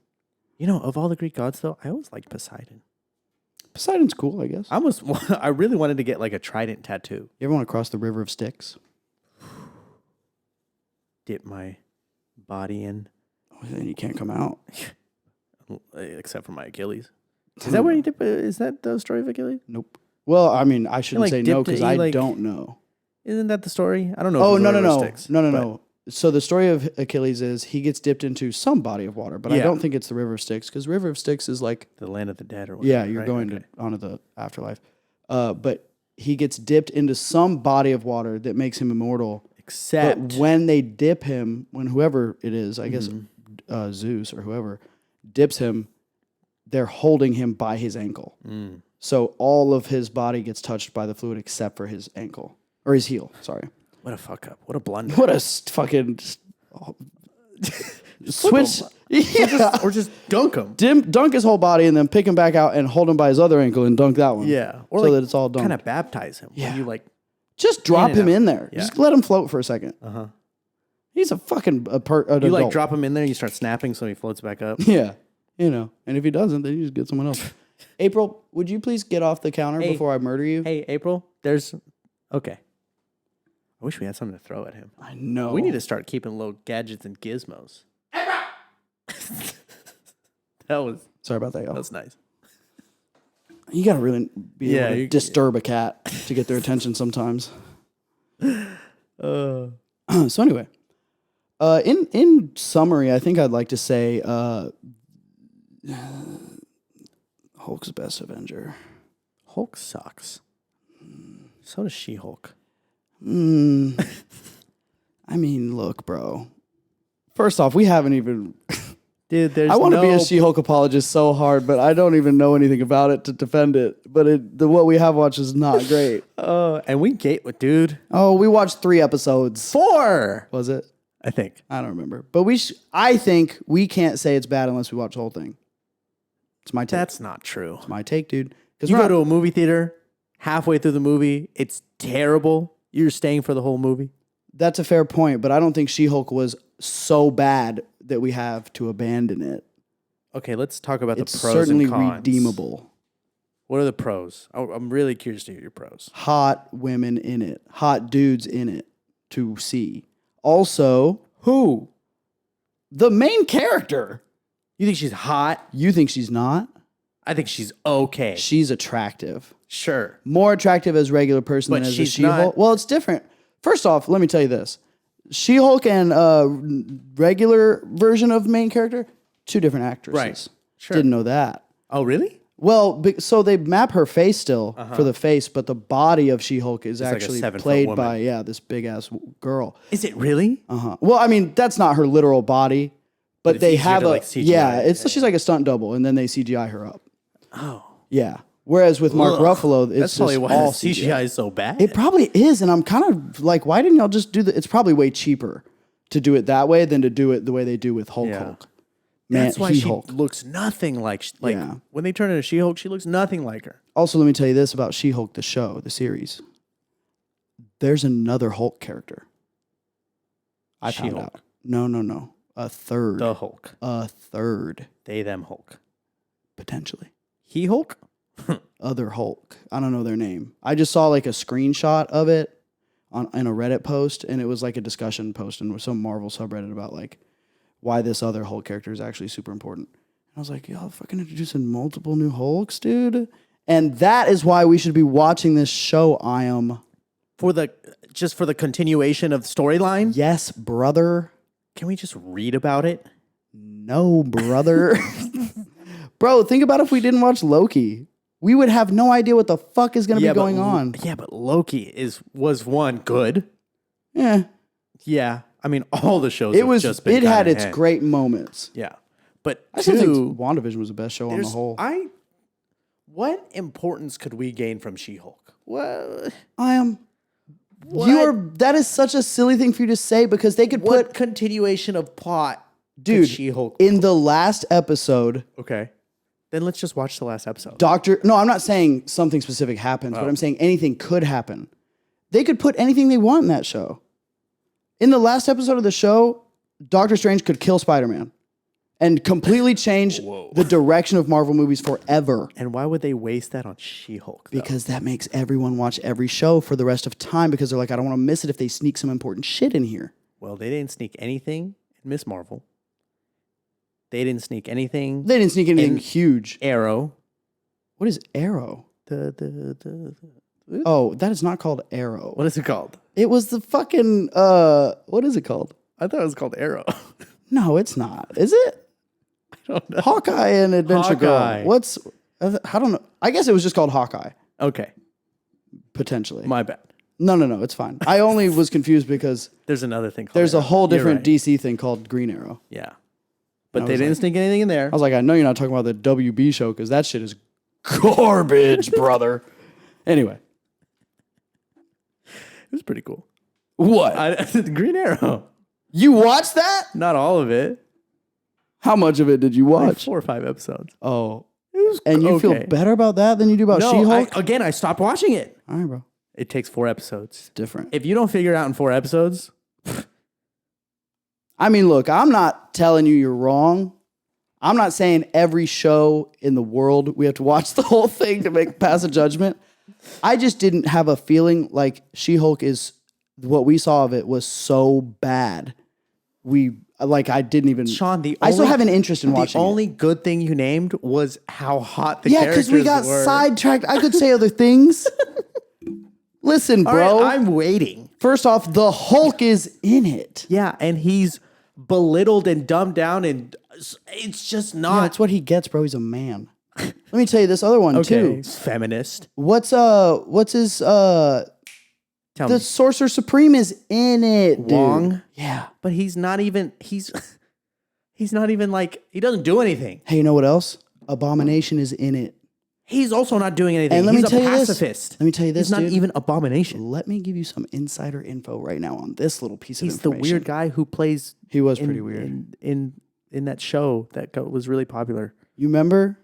You know, of all the Greek gods, though, I always liked Poseidon. Poseidon's cool, I guess. I really wanted to get like a trident tattoo. You ever want to cross the river of Styx? Dip my body in. Oh, then you can't come out. Except for my Achilles. Is that where you dip? Is that the story of Achilles? Nope. Well, I mean, I shouldn't like, say no dipped it, because he, I like- don't know. Isn't that the story? I don't know. Oh, if no, it's no, River no. Styx, No, no, but- no. So the story of Achilles is he gets dipped into some body of water, but I Yeah. don't think it's the River of Styx because River of Styx is like, The land of the dead or whatever. yeah, you're right? going Okay. to onto the afterlife. But he gets dipped into some body of water that makes him immortal. Except But when they dip him, when whoever it is, I guess Zeus or whoever dips him, they're holding him by his ankle. So all of his body gets touched by the fluid except for his ankle or his heel. Sorry. what a fuck up. What a blunder. What a fucking switch. Yeah. Or just dunk him. Dunk his whole body and then pick him back out and hold him by his other ankle and dunk that one. Yeah. Or so like that it's all dunked. kind of baptize him. Yeah. When you like, Just drop and him out. in there. Yeah. Just let him float for a second. uh-huh. He's a fucking an You adult. like drop him in there, you start snapping so he floats back up. Yeah. You know. And if he doesn't, then you just get someone else. April, would you please get off the counter Hey. before I murder you? Hey, April, okay. I wish we had something to throw at him. I know. We need to start keeping little gadgets and gizmos. that was Sorry about that, y'all. nice. You gotta really be Yeah, able to you- disturb a cat to get their attention sometimes. Uh, So anyway, in summary, I think I'd like to say Hulk's best Avenger. Hulk sucks. So does She-Hulk. I mean, look, bro. First off, we haven't even. Dude, there's I want to be a no- She-Hulk apologist so hard, but I don't even know anything about it to defend it. But what we have watched is not great. And we dude. Oh, we watched 3 episodes. 4! Was it? I think. I don't remember. But I think we can't say it's bad unless we watch the whole thing. It's my take. That's not true. It's my take, dude. Because You go to a movie theater, halfway through the movie, it's terrible. You're staying for the whole movie. that's a fair point, but I don't think She-Hulk was so bad that we have to abandon it. Okay, let's talk about It's the pros certainly and cons. redeemable. What are the pros? I'm really curious to hear your pros. Hot women in it. Hot dudes in it to see. Also, who? The main character. You think she's hot? You think she's not? I think she's okay. She's attractive. Sure. More attractive as a regular person But than as a she's She-Hulk. not- Well, it's different. First off, let me tell you this. She-Hulk and regular version of main character, 2 different actresses. Right. Sure. Didn't know that. Oh, really? Well, so they map her face still for the face, but the body of She-Hulk is like a actually 7-foot played woman. by, this big-ass girl. Is it really? Well, I mean, that's not her literal body, but it's they easier have to, a, like, CGI. she's like a stunt double, and then they CGI her up. Oh. Yeah. Whereas with Mark Ugh. Ruffalo, it's That's probably just why all the CGI is so bad. It probably is, and I'm kind of like, why didn't y'all just do the? It's probably way cheaper to do it that way than to do it the way they do with Hulk. Yeah. Hulk. Man, That's why she He-Hulk. looks nothing like Yeah. when they turn into She-Hulk, she looks nothing like her. Also, let me tell you this about She-Hulk, the show, the series. There's another Hulk character. I found She-Hulk. out. No. A third. The Hulk. A third, They them Hulk. potentially. He Hulk? Other Hulk. I don't know their name. I just saw like a screenshot of it in a Reddit post, and it was like a discussion post in some Marvel subreddit about like why this other Hulk character is actually super important. And I was like, y'all fucking introducing multiple new Hulks, dude. And that is why we should be watching this show, I am. For the continuation of the storyline? Yes, brother. Can we just read about it? No, brother. Bro, think about if we didn't watch Loki. We would have no idea what the fuck is going to be going on. Yeah, but Loki was one good. Yeah. Yeah. I mean, all the shows It have was. just been It had kinda its eh. great moments. Yeah. But I still two, think WandaVision was the best show on the whole. what importance could we gain from She-Hulk? Well, I am. What? You are. That is such a silly thing for you to say because they could what put. continuation of plot Dude, She-Hulk. in the last episode, Okay. Then let's just watch the last episode. No, I'm not saying something specific happens, but Oh. I'm saying anything could happen. They could put anything they want in that show. In the last episode of the show, Doctor Strange could kill Spider-Man and completely change the direction of Marvel movies forever. And why would they waste that on She-Hulk? Though? Because that makes everyone watch every show for the rest of time because they're like, I don't want to miss it if they sneak some important shit in here. Well, they didn't sneak anything in Miss Marvel. They didn't sneak anything. They didn't sneak anything huge. Arrow. What is Arrow? The Oh, that is not called Arrow. what is it called? It was the fucking, what is it called? I thought it was called Arrow. No, it's not. Is it? I don't know. Hawkeye and Adventure Hawkeye. Girl. I don't know. I guess it was just called Hawkeye, Okay, potentially. my bad. No, it's fine. I only was confused because There's another thing called there's a Arrow. whole You're different right. DC thing called Green Arrow. Yeah. But I they was didn't like- sneak anything in there. I was like, I know you're not talking about the WB show because that shit is garbage, brother. Anyway. It was pretty cool. What? Green Arrow. You watched that? Not all of it. How much of it did you Like watch? 4 or 5 episodes. Oh. It was And you feel okay. better about that than you do about No, She-Hulk? again, I stopped watching it. All right, bro. It takes 4 episodes. Different. If you don't figure it out in 4 episodes, I mean, look, I'm not telling you you're wrong. I'm not saying every show in the world we have to watch the whole thing to pass a judgment. I just didn't have a feeling like She-Hulk is what we saw of it was so bad. I didn't even. Sean, I still have an interest in watching. The only good thing you named was how hot the Yeah, characters because we got were. sidetracked. I could say other things. Listen, All bro. right, I'm waiting. First off, the Hulk is in it. Yeah, and he's belittled and dumbed down, and it's just Yeah, not. that's what he gets, bro. He's a man. Let me tell you this other one okay, too. he's feminist. What's his Tell the me, Sorcerer Supreme is in it, dude. Wong? Yeah. But he's not even. He's not even like he doesn't do anything. Hey, you know what else? Abomination is in it. He's also not doing anything. And let he's me a tell you this. pacifist. Let me tell you this, He's not dude. even Abomination. Let me give you some insider info right now on this little piece He's of the information. weird guy who plays. He was in- pretty weird. in that show that was really popular. You remember?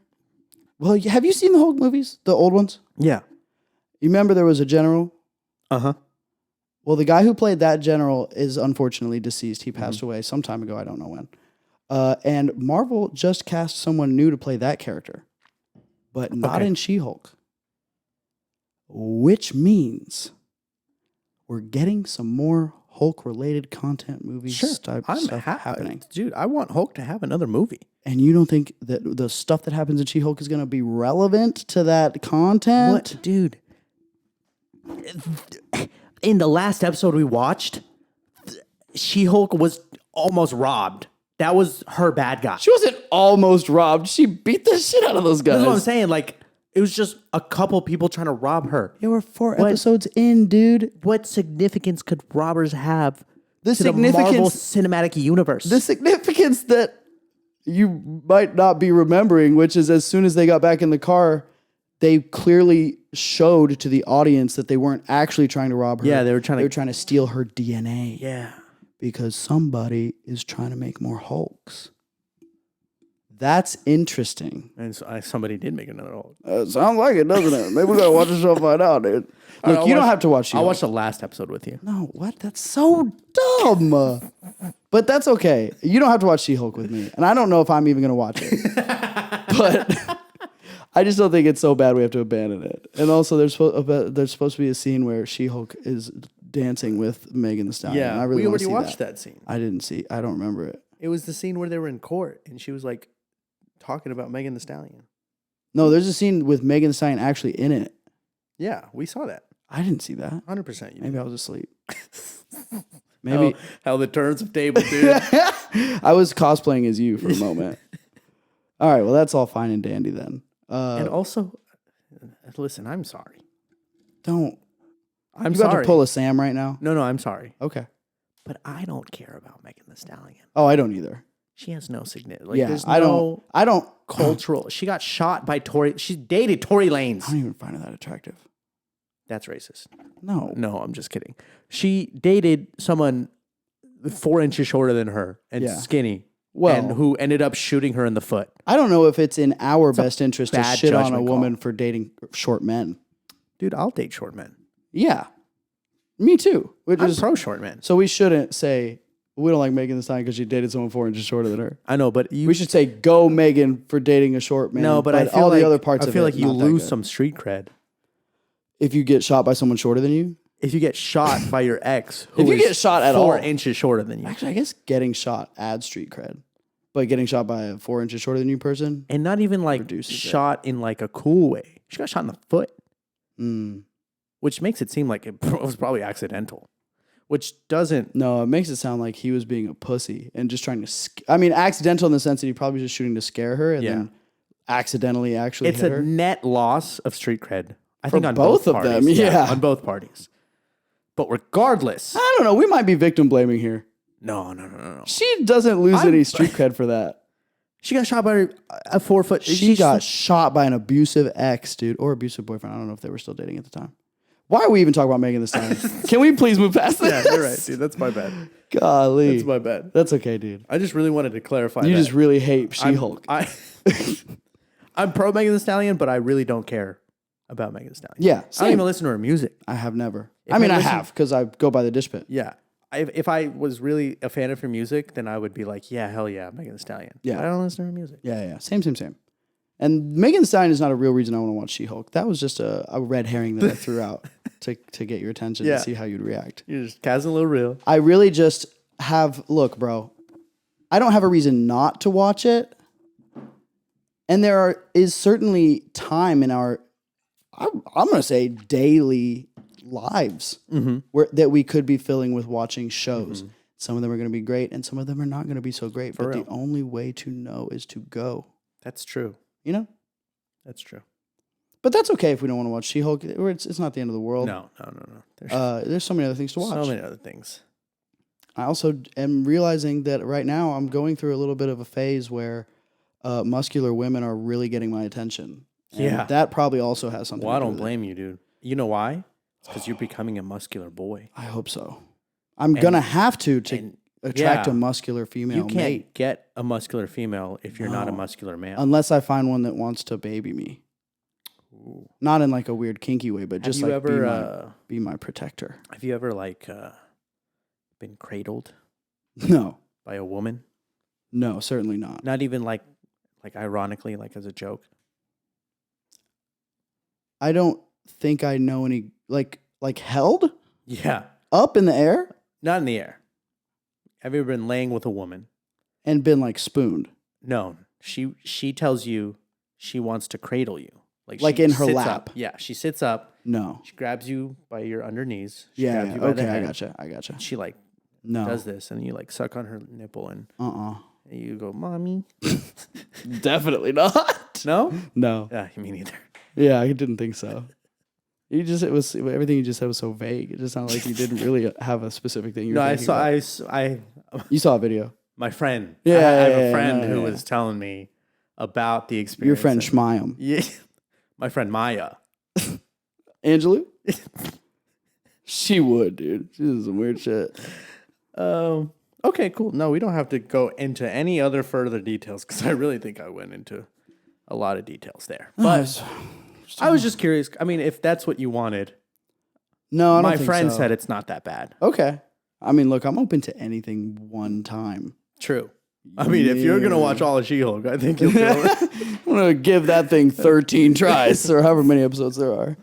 Well, have you seen the Hulk movies, the old ones? Yeah. You remember there was a general? Uh-huh. Well, the guy who played that general is unfortunately deceased. He passed Mm-hmm. away some time ago. I don't know when. And Marvel just cast someone new to play that character, but not Okay. in She-Hulk. Which means we're getting some more Hulk-related content movies stuff happening. Dude, I want Hulk to have another movie. And you don't think that the stuff that happens in She-Hulk is going to be relevant to that content? What, dude? In the last episode we watched, She-Hulk was almost robbed. That was her bad guy. She wasn't almost robbed. She beat the shit out of those guys. That's what I'm saying. Like, it was just a couple people trying to rob her. There were 4 episodes in, dude. What significance could robbers have The to the Marvel significance, Cinematic Universe? the significance that you might not be remembering, which is as soon as they got back in the car, they clearly showed to the audience that they weren't actually trying to rob her. Yeah, they were trying to steal her DNA. Yeah. Because somebody is trying to make more Hulks. That's interesting. And so, somebody did make another Hulk. Sounds like it, doesn't it? Maybe we gotta watch the show and find out, dude. Look, I'll you don't watch- have to watch. I'll She-Hulk. watch the last episode with you. No, what? That's so dumb. But that's okay. You don't have to watch She-Hulk with me, and I don't know if I'm even gonna watch it. But I just don't think it's so bad we have to abandon it. And also, there's supposed to be a scene where She-Hulk is dancing with Megan Thee Stallion. and I really we wanna already see watched that scene. I didn't see. I don't remember it. It was the scene where they were in court and she was like talking about Megan Thee Stallion. No, there's a scene with Megan Thee Stallion actually in it. Yeah, we saw that. I didn't see that. 100%. Maybe I was asleep. Maybe how the turns of table, dude. I was cosplaying as you for a moment. All right, well, that's all fine and dandy then. And also, listen, I'm sorry. Don't. I'm You about sorry. to pull a Sam right now? No, I'm sorry. Okay. But I don't care about Megan Thee Stallion. Oh, I don't either. She has no significance. Like, Yeah, there's I no don't. cultural. She got shot by Tory. She dated Tory Lanez. I don't even find her that attractive. That's racist. No. No, I'm just kidding. She dated someone 4 inches shorter than her and Yeah. skinny. Well, and who ended up shooting her in the foot. I don't know if it's in our best interest to bad shit on a judgment woman for dating short men. Dude, I'll date short men. Yeah. Me too. Which I'm is, pro short men. so we shouldn't say, we don't like Megan Thee Stallion because she dated someone 4 inches shorter than her. I know, but you... We should say, go Megan for dating a short man. No, but I feel all like, the other parts I of feel it, like you not that lose good. some street cred. If you get shot by someone shorter than you? If you get shot by your ex who If you is get shot at 4 all. inches shorter than you. Actually, I guess getting shot adds street cred. But getting shot by a 4 inches shorter than you person? And not even like Reduces it. shot in like a cool way. She got shot in the foot, Mm. which makes it seem like it was probably accidental. Which doesn't... No, it makes it sound like he was being a pussy and just trying to... I mean, accidental in the sense that he probably was just shooting to scare her and then accidentally actually It's hit a her. net loss of street cred. I For think on both of parties. them, yeah. On both parties. But regardless... I don't know. We might be victim blaming here. No. She doesn't lose any street cred for that. She got shot by a 4 foot... She got shot by an abusive ex, dude, or abusive boyfriend. I don't know if they were still dating at the time. Why are we even talking about Megan this time? Can we please move past this? Yeah, you're right, dude. That's my bad. Golly. That's my bad. That's okay, dude. I just really wanted to clarify You that. just really hate She-Hulk. I'm pro Megan Thee Stallion, but I really don't care about Megan Thee Stallion. Yeah, I don't same. even listen to her music. I have never. If I mean, I I listen- have because I go by the dish pit. Yeah. If I was really a fan of her music, then I would be like, yeah, hell yeah, Megan Thee Stallion. Yeah. But I don't listen to her music. Yeah. Same. And Megan Thee Stallion is not a real reason I want to watch She-Hulk. That was just a red herring that I threw out to get your attention Yeah. to see how you'd react. You're just casting a little real. I really just have, look, bro, I don't have a reason not to watch it. And there is certainly time in our, I'm going to say daily lives that we could be filling with watching shows. Some of them are going to be great and some of them are not going to be so great. But real. the only way to know is to go, That's true. you know? That's true. But that's okay if we don't want to watch She-Hulk. It's not the end of the world. No. There's There's so many other things to watch. so many other things. I also am realizing that right now I'm going through a little bit of a phase where muscular women are really getting my attention. And Yeah. that probably also has something Well, I to do don't with it. blame you, dude. You know why? It's because you're becoming a muscular boy. I hope so. I'm going to have to attract yeah. a muscular female You can't mate get a muscular female if you're not a muscular male. unless I find one that wants to baby me. Not in like a weird kinky way, but just you like ever, be my protector. have you ever like been cradled No. by a woman? No, certainly not. Not even like ironically, like as a joke. I don't think I know any like held Yeah, up in the air not in the air. Have you ever been laying with a woman? and been like spooned. No, she tells you she wants to cradle you, Like she in her sits lap. up. Yeah, she sits up. No. She grabs you by your under knees. She Yeah. grabs you by the Okay, I head. gotcha. She like No. does this, and you like suck on her nipple, and you go, "Mommy." Definitely not. No, No. yeah, me neither. Yeah, I didn't think so. Everything you just said was so vague. It just sounded like you didn't really have a specific thing. You were No, thinking about. You saw a video. My friend. Yeah, I have yeah, a friend yeah, who yeah. was telling me about the experience. Your friend and- Schmayam. Yeah, my friend Maya. Angelou? She would, dude. She does some weird shit. Okay, cool. No, we don't have to go into any other further details because I really think I went into a lot of details there. But I was just curious. I mean, if that's what you wanted, No, I don't my think friend so. said it's not that bad. Okay. I mean, look, I'm open to anything one time. True. I mean, if you're gonna watch all of She-Hulk, I think you'll feel it. I'm going to give that thing 13 tries or however many episodes there are.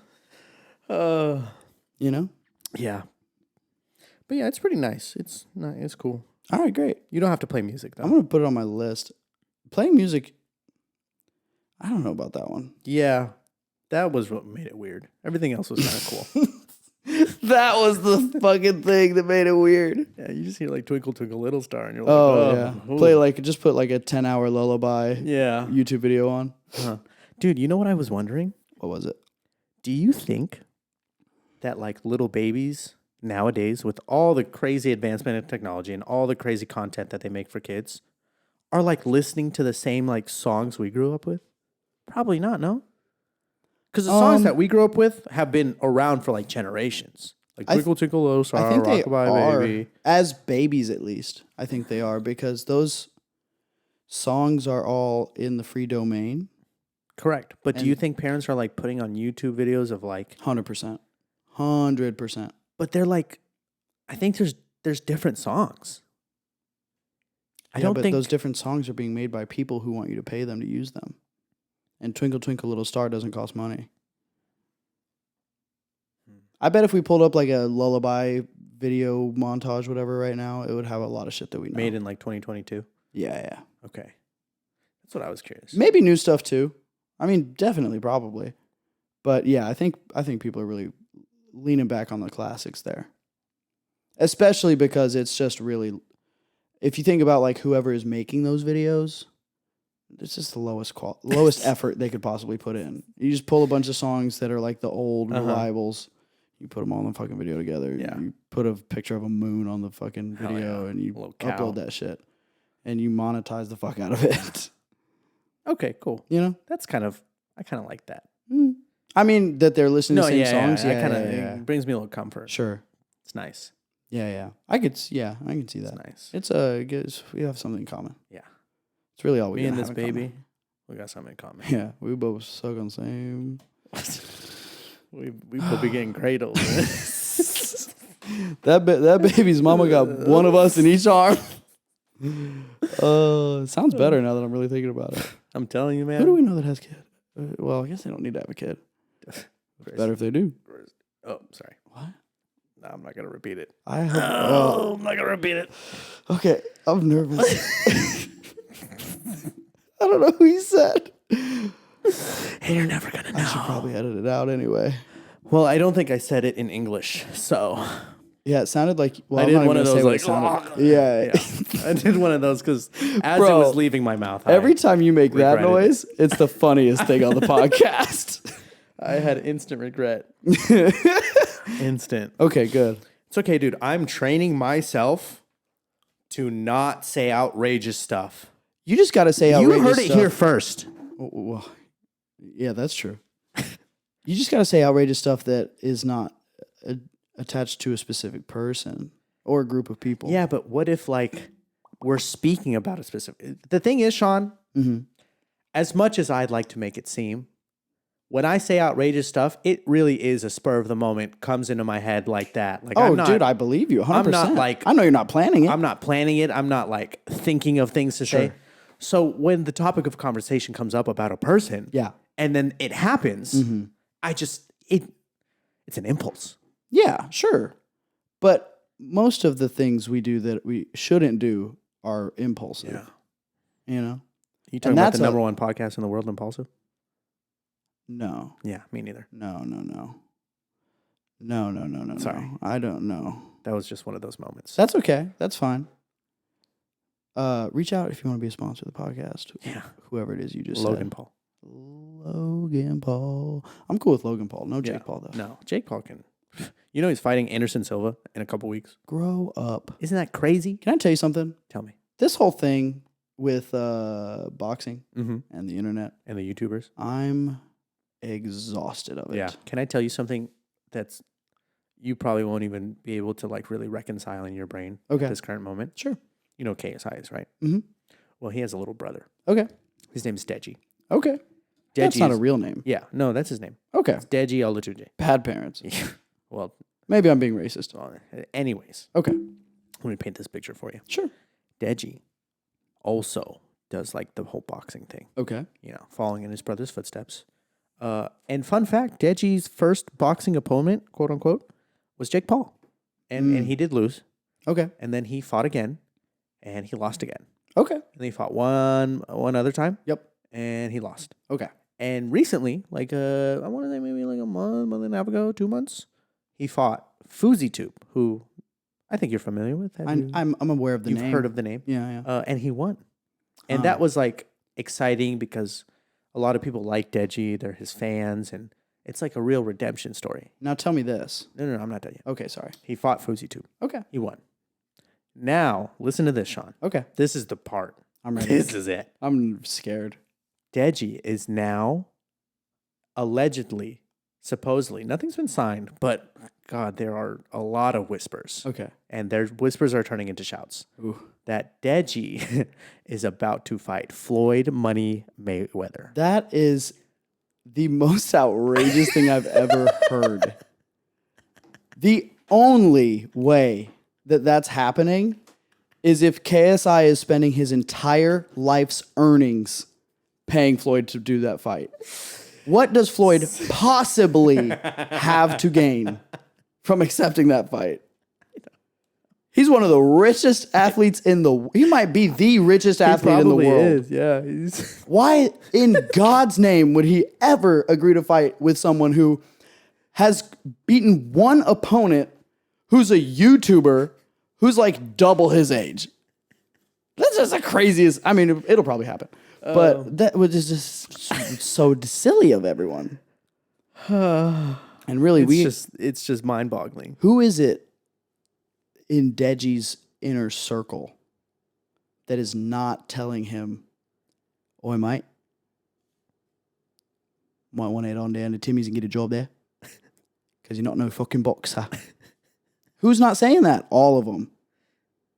You know? Yeah. But yeah, it's pretty nice. It's cool. All right, great. You don't have to play music though. I'm going to put it on my list. Playing music, I don't know about that one. Yeah. That was what made it weird. Everything else was kind of cool. That was the fucking thing that made it weird. Yeah, you just hear like Twinkle Twinkle Little Star and you're like, Oh, yeah. ooh. Play just put like a 10-hour lullaby Yeah. YouTube video on. Dude, you know what I was wondering? What was it? Do you think that like little babies nowadays, with all the crazy advancement in technology and all the crazy content that they make for kids, are like listening to the same like songs we grew up with? Probably not, no? Because the songs that we grew up with have been around for like generations. Like Twinkle Twinkle Little Star, I think they Rockabye are. Baby. As babies, at least. I think they are because those songs are all in the free domain. Correct. But do you And- think parents are like putting on YouTube videos of like 100%. 100%. but they're like I think there's different songs. I Yeah, don't but think those different songs are being made by people who want you to pay them to use them. And Twinkle Twinkle Little Star doesn't cost money. I bet if we pulled up like a lullaby video montage, whatever, right now, it would have a lot of shit that we know. made in like 2022. Yeah. Okay. That's what I was curious. Maybe new stuff too. I mean, definitely, probably. But yeah, I think people are really leaning back on the classics there. Especially because it's just really, if you think about like whoever is making those videos, it's just the lowest effort they could possibly put in. You just pull a bunch of songs that are like the old reliables. You put them all in the fucking video together. Yeah. You put a picture of a moon on the fucking Hell video yeah. and you Little cow. upload that shit. And you monetize the fuck out of it. Okay, cool. You know? I kind of like that. I mean, that they're listening to the same songs. Yeah, Yeah, kind of yeah. it brings me a little comfort. Sure. It's nice. Yeah. I can see It's that. nice. It's we have something in common. Yeah. It's really all we Me and have this in common. baby, we got something in common. Yeah, we both suck on the same. we both be getting cradled. That baby's mama got one of us in each arm. It sounds better now that I'm really thinking about it. I'm telling you, man. Who do we know that has kid? Well, I guess they don't need to have a kid. It's better if they do. Oh, sorry. What? No, I'm not gonna repeat it. I hope. Oh, I'm not gonna repeat it. Okay, I'm nervous. I don't know who he said. Hey, you're never gonna know. I should probably edit it out anyway. Well, I don't think I said it in English, so Yeah, it sounded like. Well, I I'm did not one even of gonna those say what like. it sounded. Yeah. I did one of those because as it Bro, was leaving my mouth, Every time you make that regretted it. noise, it's the funniest thing on the podcast. I had instant regret. Instant. Okay, good. It's okay, dude. I'm training myself to not say outrageous stuff. You just got to say outrageous You heard it stuff. here first. Well, yeah, that's true. You just got to say outrageous stuff that is not attached to a specific person or a group of people. Yeah, but what if like we're speaking about a specific? The thing is, Sean, as much as I'd like to make it seem, when I say outrageous stuff, it really is a spur of the moment, comes into my head like that. Like, Oh, I'm not, dude, I believe you 100%. I'm not like- I know you're not planning it. I'm not planning it. I'm not like thinking of things to say. So when the topic of conversation comes up about a person, Yeah. and then it happens, I just it's an impulse. Yeah, sure. But most of the things we do that we shouldn't do are impulsive. You know? You talking about that's the a- number one podcast in the world, Impulsive? No. Yeah, me neither. No. Sorry. No. I don't know. That was just one of those moments. That's okay. That's fine. Reach out if you want to be a sponsor of the podcast. Yeah. Whoever it is you just Logan said. Paul. Logan Paul. I'm cool with Logan Paul. No Jake Yeah. Paul, though. No, Jake Paul can. You know he's fighting Anderson Silva in a couple weeks. Grow up. Isn't that crazy? Can I tell you something? Tell me. This whole thing with boxing Mm-hmm. and the internet, And the YouTubers. I'm exhausted of it. Yeah. Can I tell you something that's you probably won't even be able to like really reconcile in your brain Okay. at this current moment? Sure. You know KSI is, right? Mhm. Well, he has a little brother. Okay. His name's Deji. Okay. That's not a is- real name. Yeah, no, that's his name. Okay. It's Deji Olatunji. Bad parents. Well, Maybe I'm being racist. anyways, Okay. let me paint this picture for you. Sure. Deji also does like the whole boxing thing, Okay. you know, following in his brother's footsteps. And fun fact, Deji's first boxing opponent, quote unquote, was Jake Paul. And he did lose. Okay. And then he fought again and he lost again. Okay. And then he fought one other time Yep. and he lost. Okay. And recently, like I want to say maybe like a month and a half ago, 2 months, he fought FuziTube, who I think you're familiar with. I'm aware of the You've name. heard of the name. Yeah. And he won. And that was like exciting because a lot of people like Deji. They're his fans. And it's like a real redemption story. Now tell me this. No, I'm not done yet. Okay, sorry. He fought FuziTube. Okay. He won. Now, listen to this, Sean. Okay. This is the part. I'm ready. This is it. I'm scared. Deji is now allegedly, supposedly, nothing's been signed, but God, there are a lot of whispers. Okay. And their whispers are turning into shouts Ooh. that Deji is about to fight Floyd Money Mayweather. That is the most outrageous thing I've ever heard. The only way that that's happening is if KSI is spending his entire life's earnings paying Floyd to do that fight. What does Floyd possibly have to gain from accepting that fight? He's one of the richest athletes in the world. He might be the richest athlete in the world. Yeah. Why in God's name would he ever agree to fight with someone who has beaten one opponent who's a YouTuber who's like double his age? That's just the craziest. I mean, it'll probably happen. But that was just so silly of everyone. And really, it's just mind-boggling. Who is it in Deji's inner circle that is not telling him, "Oi, mate, might want to head on down to Timmy's and get a job there because you're not no fucking boxer." Who's not saying that? All of them.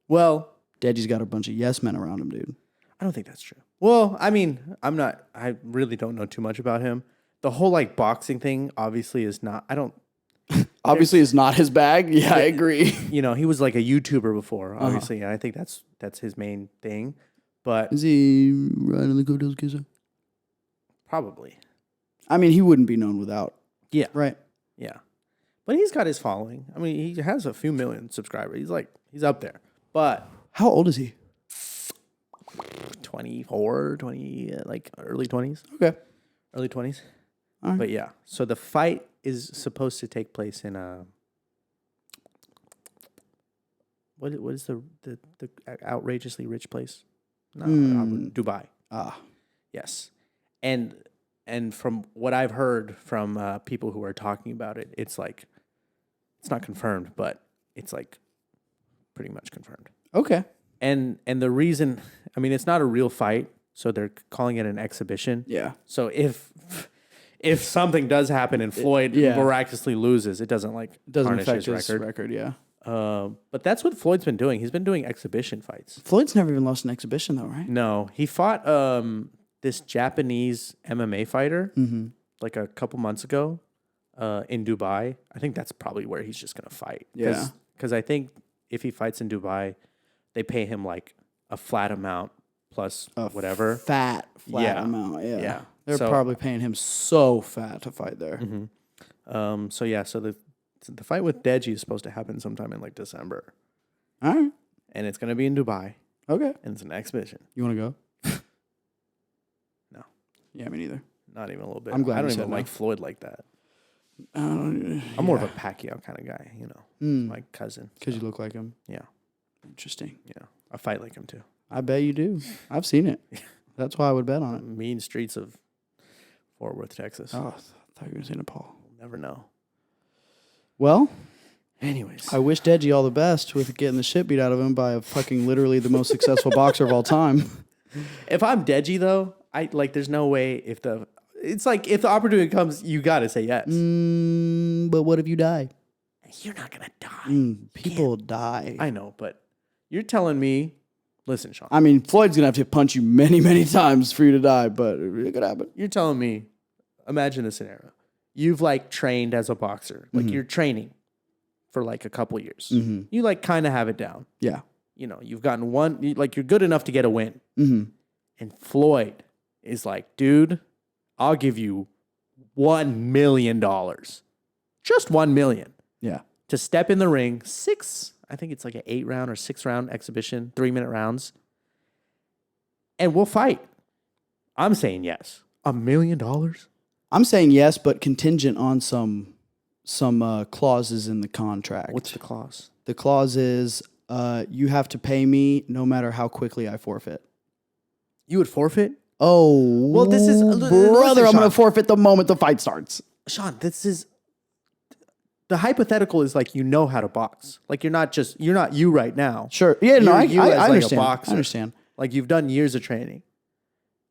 Well, Deji's got a bunch of yes men around him, dude. I don't think that's true. Well, I mean, I really don't know too much about him. The whole like boxing thing obviously is not, Obviously, it's not his bag. Yeah, I agree. you know, he was like a YouTuber before, obviously, and I think that's his main thing. But Is he riding the coattails, kisser? probably. I mean, he wouldn't be known without. Yeah. Right. Yeah. But he's got his following. I mean, he has a few million subscribers. He's up there. But How old is he? 24, 20, like early 20s. Okay. Early 20s. All right. But yeah. So the fight is supposed to take place in what is the outrageously rich place? No, Dubai. Yes. And from what I've heard from people who are talking about it, it's like it's not confirmed, but it's like pretty much confirmed. Okay. And the reason, I mean, it's not a real fight, so they're calling it an exhibition. Yeah. So if something does happen and Floyd miraculously loses, it doesn't tarnish affect his his record. Yeah. But that's what Floyd's been doing. He's been doing exhibition fights. Floyd's never even lost an exhibition, though, right? No, he fought this Japanese MMA fighter like a couple months ago in Dubai. I think that's probably where he's just gonna fight. Yeah. Because I think if he fights in Dubai, they pay him like a flat amount plus whatever. Flat amount. Yeah. Yeah. They're So- probably paying him so fat to fight there. So the fight with Deji is supposed to happen sometime in like December, All right. and it's gonna be in Dubai, Okay. and it's an exhibition. You want to go? No. Yeah, me neither. Not even a little bit. I'm glad I don't you even said no. like Floyd like that. I'm I'm more of a Pacquiao kind of guy, you know. My cousin. Because you look like him. Yeah. Interesting. Yeah. I fight like him too. I bet you do. I've seen it. That's why I would bet on it. Mean streets of Fort Worth, Texas. Oh, I thought you were going to say Nepal. Never know. Well, Anyways. I wish Deji all the best with getting the shit beat out of him by a fucking literally the most successful boxer of all time. If I'm Deji though, there's no way if the opportunity comes, you gotta say yes. But what if you die? You're not gonna die. People die. I know, but you're telling me, listen, Sean. I mean, Floyd's going to have to punch you many, many times for you to die, but it could happen. You're telling me, imagine the scenario. You've trained as a boxer. You're training for a couple years. You kind of have it down. Yeah. You know, you've gotten one, you're good enough to get a win. And Floyd is like, dude, I'll give you $1 million. Just $1 million. Yeah. To step in the ring, I think it's like an 8-round or 6-round exhibition, 3-minute rounds. And we'll fight. I'm saying yes. $1 million? I'm saying yes, but contingent on some clauses in the contract. What's the clause? The clause is you have to pay me no matter how quickly I forfeit. You would forfeit? Oh, Well, this is- brother. I'm Sean. going to forfeit the moment the fight starts. Sean, the hypothetical is you know how to box. You're not you right now. Sure. Yeah. No, I You as, a understand. boxer. I understand. You've done years of training.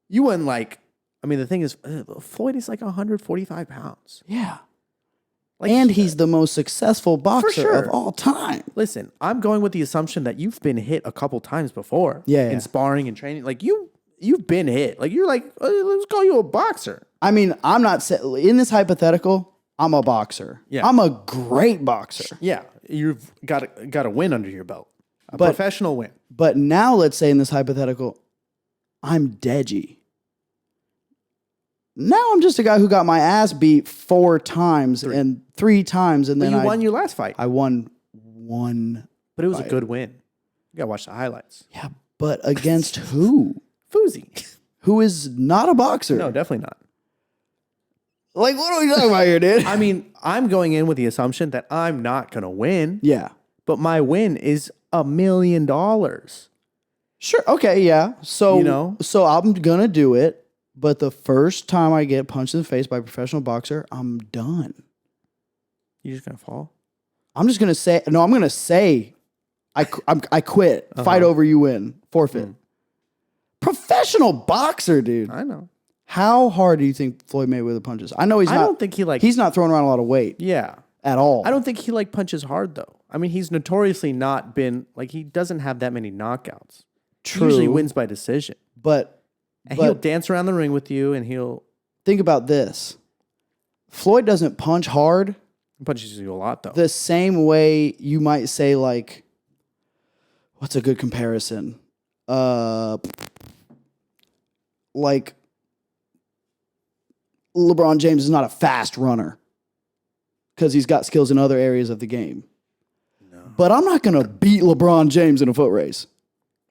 You wouldn't the thing is, Floyd is 145 pounds. Yeah. and he's the most successful boxer sure. of all time. Listen, I'm going with the assumption that you've been hit a couple times before. Yeah, in yeah. sparring and training. Like you've been hit. Like you're like, let's call you a boxer. I mean, I'm not in this hypothetical. I'm a boxer. Yeah. I'm a great boxer. Yeah, you've got a win under your belt, a professional win. But now, let's say in this hypothetical, I'm Deji. Now I'm just a guy who got my ass beat 4 times and 3 times, and then You won your last fight, I won one. but it was a good win. You gotta watch the highlights. Yeah, but against who? Fousey. Who is not a boxer? No, definitely not. Like, what are we talking about here, dude? I mean, I'm going in with the assumption that I'm not gonna win, Yeah. but my win is $1 million. Sure. Okay. Yeah. So, You know? so I'm gonna do it. But the first time I get punched in the face by a professional boxer, I'm done. You just gonna fall? I'm just gonna say no. I'm gonna say I quit. Fight over, you win. Forfeit. Professional boxer, dude. I know. How hard do you think Floyd Mayweather punches? I know he's I not. don't think he like. He's not throwing around a lot of weight Yeah. at all. I don't think he like punches hard though. I mean, he's notoriously not been like he doesn't have that many knockouts. True. He usually wins by decision. But He'll dance around the ring with you, and he'll think about this. Floyd doesn't punch hard punches you a lot though. the same way you might say, like, what's a good comparison? Like LeBron James is not a fast runner because he's got skills in other areas of the game. No. But I'm not going to beat LeBron James in a foot race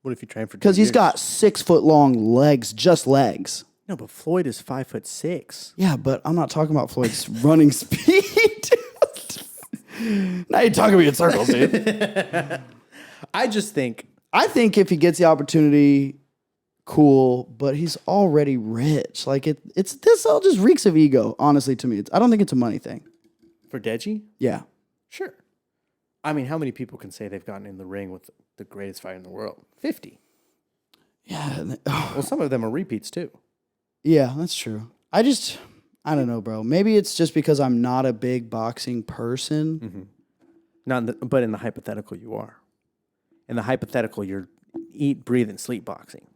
What if you train for? because he's got 6 foot long legs, just legs. No, but Floyd is 5'6". Yeah, but I'm not talking about Floyd's running speed. Now you're talking to me in circles, dude. I just think I think if he gets the opportunity, cool, but he's already rich. Like it's this all just reeks of ego, honestly, to me. I don't think it's a money thing. for Deji, Yeah. sure. I mean, how many people can say they've gotten in the ring with the greatest fighter in the world? 50. Yeah. Well, some of them are repeats too. Yeah, that's true. I don't know, bro. Maybe it's just because I'm not a big boxing person. Not in but in the hypothetical, you are. In the hypothetical, you're eat, breathe, and sleep boxing.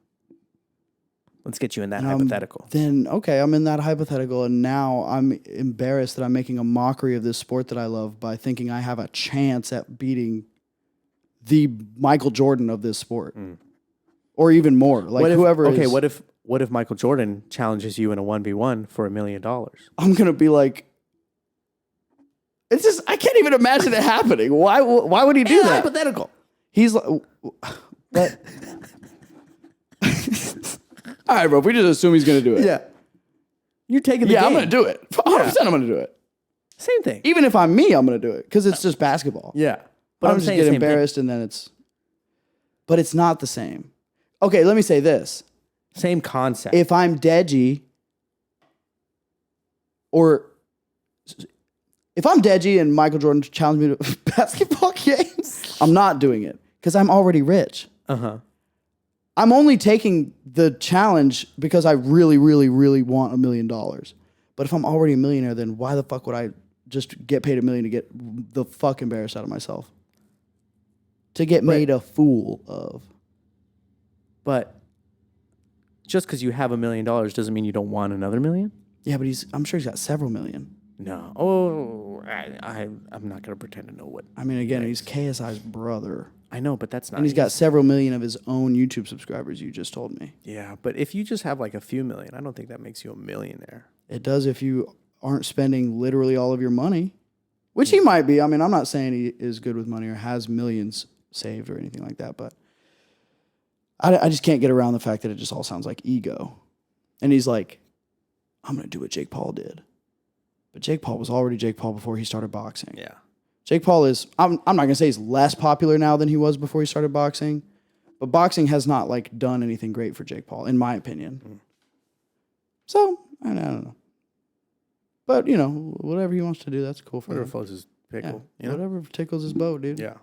Let's get you in that hypothetical. Then, okay, I'm in that hypothetical, and now I'm embarrassed that I'm making a mockery of this sport that I love by thinking I have a chance at beating the Michael Jordan of this sport. Or even more. Like, whoever is. Okay, what if Michael Jordan challenges you in a 1v1 for $1 million? I'm going to be like, it's just, I can't even imagine it happening. Why would he do that? Hypothetical. He's like, what? All right, bro. If we just assume he's going to do it. Yeah. You're taking the game. I'm going to do it. 100% I'm going to do it. Same thing. Even if I'm me, I'm going to do it because it's just basketball. Yeah. But I'm just saying get the same embarrassed and then it's, but it's not the same. Okay, let me say this. thing. Same concept. If I'm Deji, or if I'm Deji and Michael Jordan challenged me to basketball games, I'm not doing it because I'm already rich. Uh-huh. I'm only taking the challenge because I really, really, really want $1 million. But if I'm already a millionaire, then why the fuck would I just get paid $1 million to get the fuck embarrassed out of myself? To get made a fool of. But just because you have $1 million doesn't mean you don't want another million? Yeah, but I'm sure he's got several million. No. Oh, I'm not going to pretend to know what. I mean, again, he's KSI's brother. I know, but that's not. And he's got several million of his own YouTube subscribers, you just told me. Yeah, but if you just have like a few million, I don't think that makes you a millionaire. It does if you aren't spending literally all of your money, which he might be. I mean, I'm not saying he is good with money or has millions saved or anything like that, but I just can't get around the fact that it just all sounds like ego. And he's like, I'm going to do what Jake Paul did. But Jake Paul was already Jake Paul before he started boxing. Yeah. Jake Paul is, I'm not going to say he's less popular now than he was before he started boxing, but boxing has not like done anything great for Jake Paul, in my opinion. So, I don't know. But, you know, whatever he wants to do, that's cool for Whatever him. floats his pickle. Yeah. Whatever tickles his boat, dude. Yeah.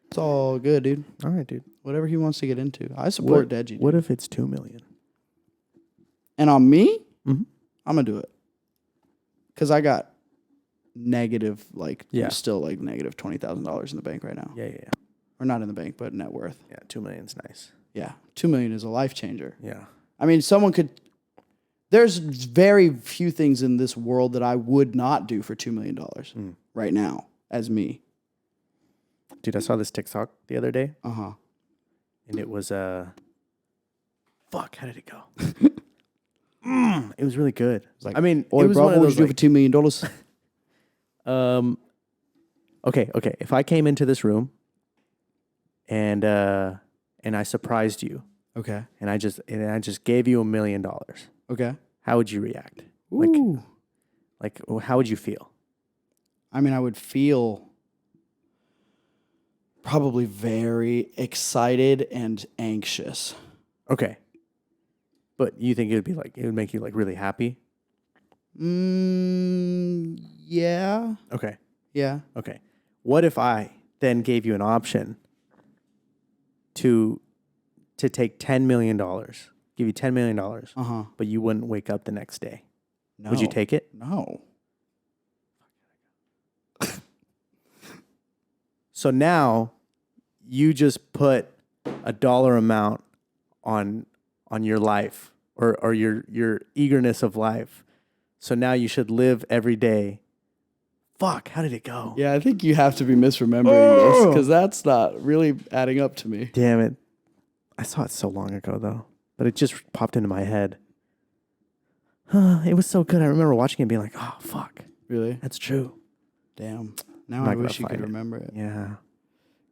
It's all good, dude. All right, dude. Whatever he wants to get into. I support Deji. Dude. What if it's 2 million? And on me, Mhm. I'm going to do it. Because I got negative, like Yeah. you're still like negative $20,000 in the bank right now. Yeah, yeah, yeah. Or not in the bank, but net worth. Yeah, 2 million's nice. Yeah. 2 million is a life changer. Yeah. I mean, there's very few things in this world that I would not do for $2 million right now as me. Dude, I saw this TikTok the other day, Uh-huh. and it was fuck, how did it go? It was really good. Like, I mean, Oi, it was bro, one what of would those you do for $2 million? Okay. If I came into this room and I surprised you Okay. and I just gave you $1 million, Okay. how would you react? Ooh. Like how would you feel? I mean, I would feel probably very excited and anxious. Okay. But you think it would make you like really happy? Yeah. Okay. Yeah. Okay. What if I then gave you an option to take $10 million, give you $10 million, Uh-huh. but you wouldn't wake up the next day? No. Would you take it? No. So now you just put a dollar amount on your life or your eagerness of life. So now you should live every day. Fuck, how did it go? Yeah, I think you have to be misremembering this because that's not really adding up to me. Damn it. I saw it so long ago though, but it just popped into my head. It was so good. I remember watching it and being like, oh, fuck. Really? That's true. Damn. Now I'm I not gonna wish you could find it. remember it. Yeah.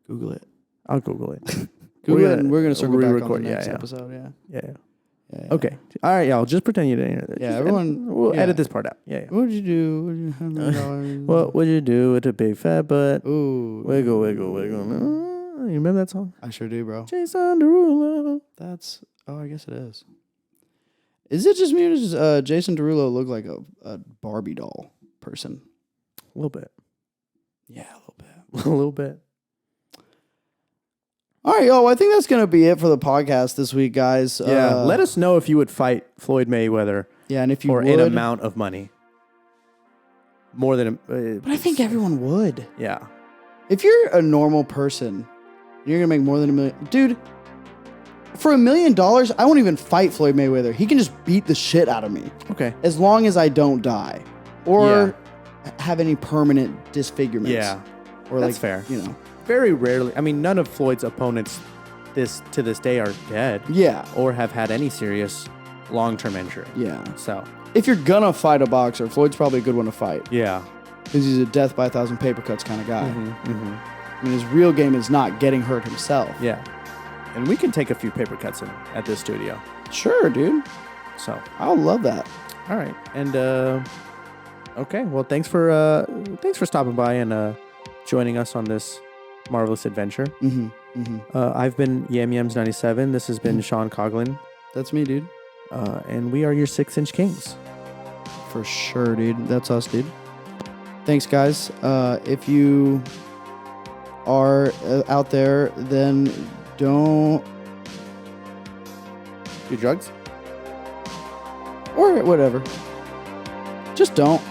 Google it. I'll Google it. Google it, and we're going to circle back on the re-record, next yeah. episode. Yeah. Yeah. Yeah. Okay. All right, y'all. Just pretend you didn't hear that. Yeah, Just everyone- We'll yeah. edit this part out. Yeah. What would you do? Would you have $1 What would you do with a big fat butt? Ooh. Wiggle, wiggle, wiggle. You remember that song? I sure do, bro. Jason Derulo. I guess it is. Is it just me or does Jason Derulo look like a Barbie doll person? A little bit. Yeah, a little bit. A little bit. All right, yo, I think that's going to be it for the podcast this week, guys. Yeah. Let us know if you would fight Floyd Mayweather Yeah, and if you for would. an amount of money. More than But I think everyone would. yeah. If you're a normal person, you're going to make more than $1 million. Dude, for $1 million, I won't even fight Floyd Mayweather. He can just beat the shit out of me Okay. as long as I don't die or have any permanent disfigurements. Yeah. Or That's like, fair. You know. Very rarely. I mean, none of Floyd's opponents to this day are dead Yeah. or have had any serious long-term injury. Yeah. So, If you're going to fight a boxer, Floyd's probably a good one to fight yeah. because he's a death by 1,000 paper cuts kind of guy. Mm-hmm. I mean, his real game is not getting hurt himself. Yeah. And we can take a few paper cuts at this studio. Sure, dude. So, I'll love that. all right. And okay, well, thanks for stopping by and joining us on this marvelous adventure. Mm-hmm. Mm-hmm. I've been Yams97. This has been Sean Coughlin, That's me, dude. and we are your 6-inch kings. For sure, dude. That's us, dude. Thanks, guys. If you are out there, then don't... Do drugs? Or whatever. Just don't.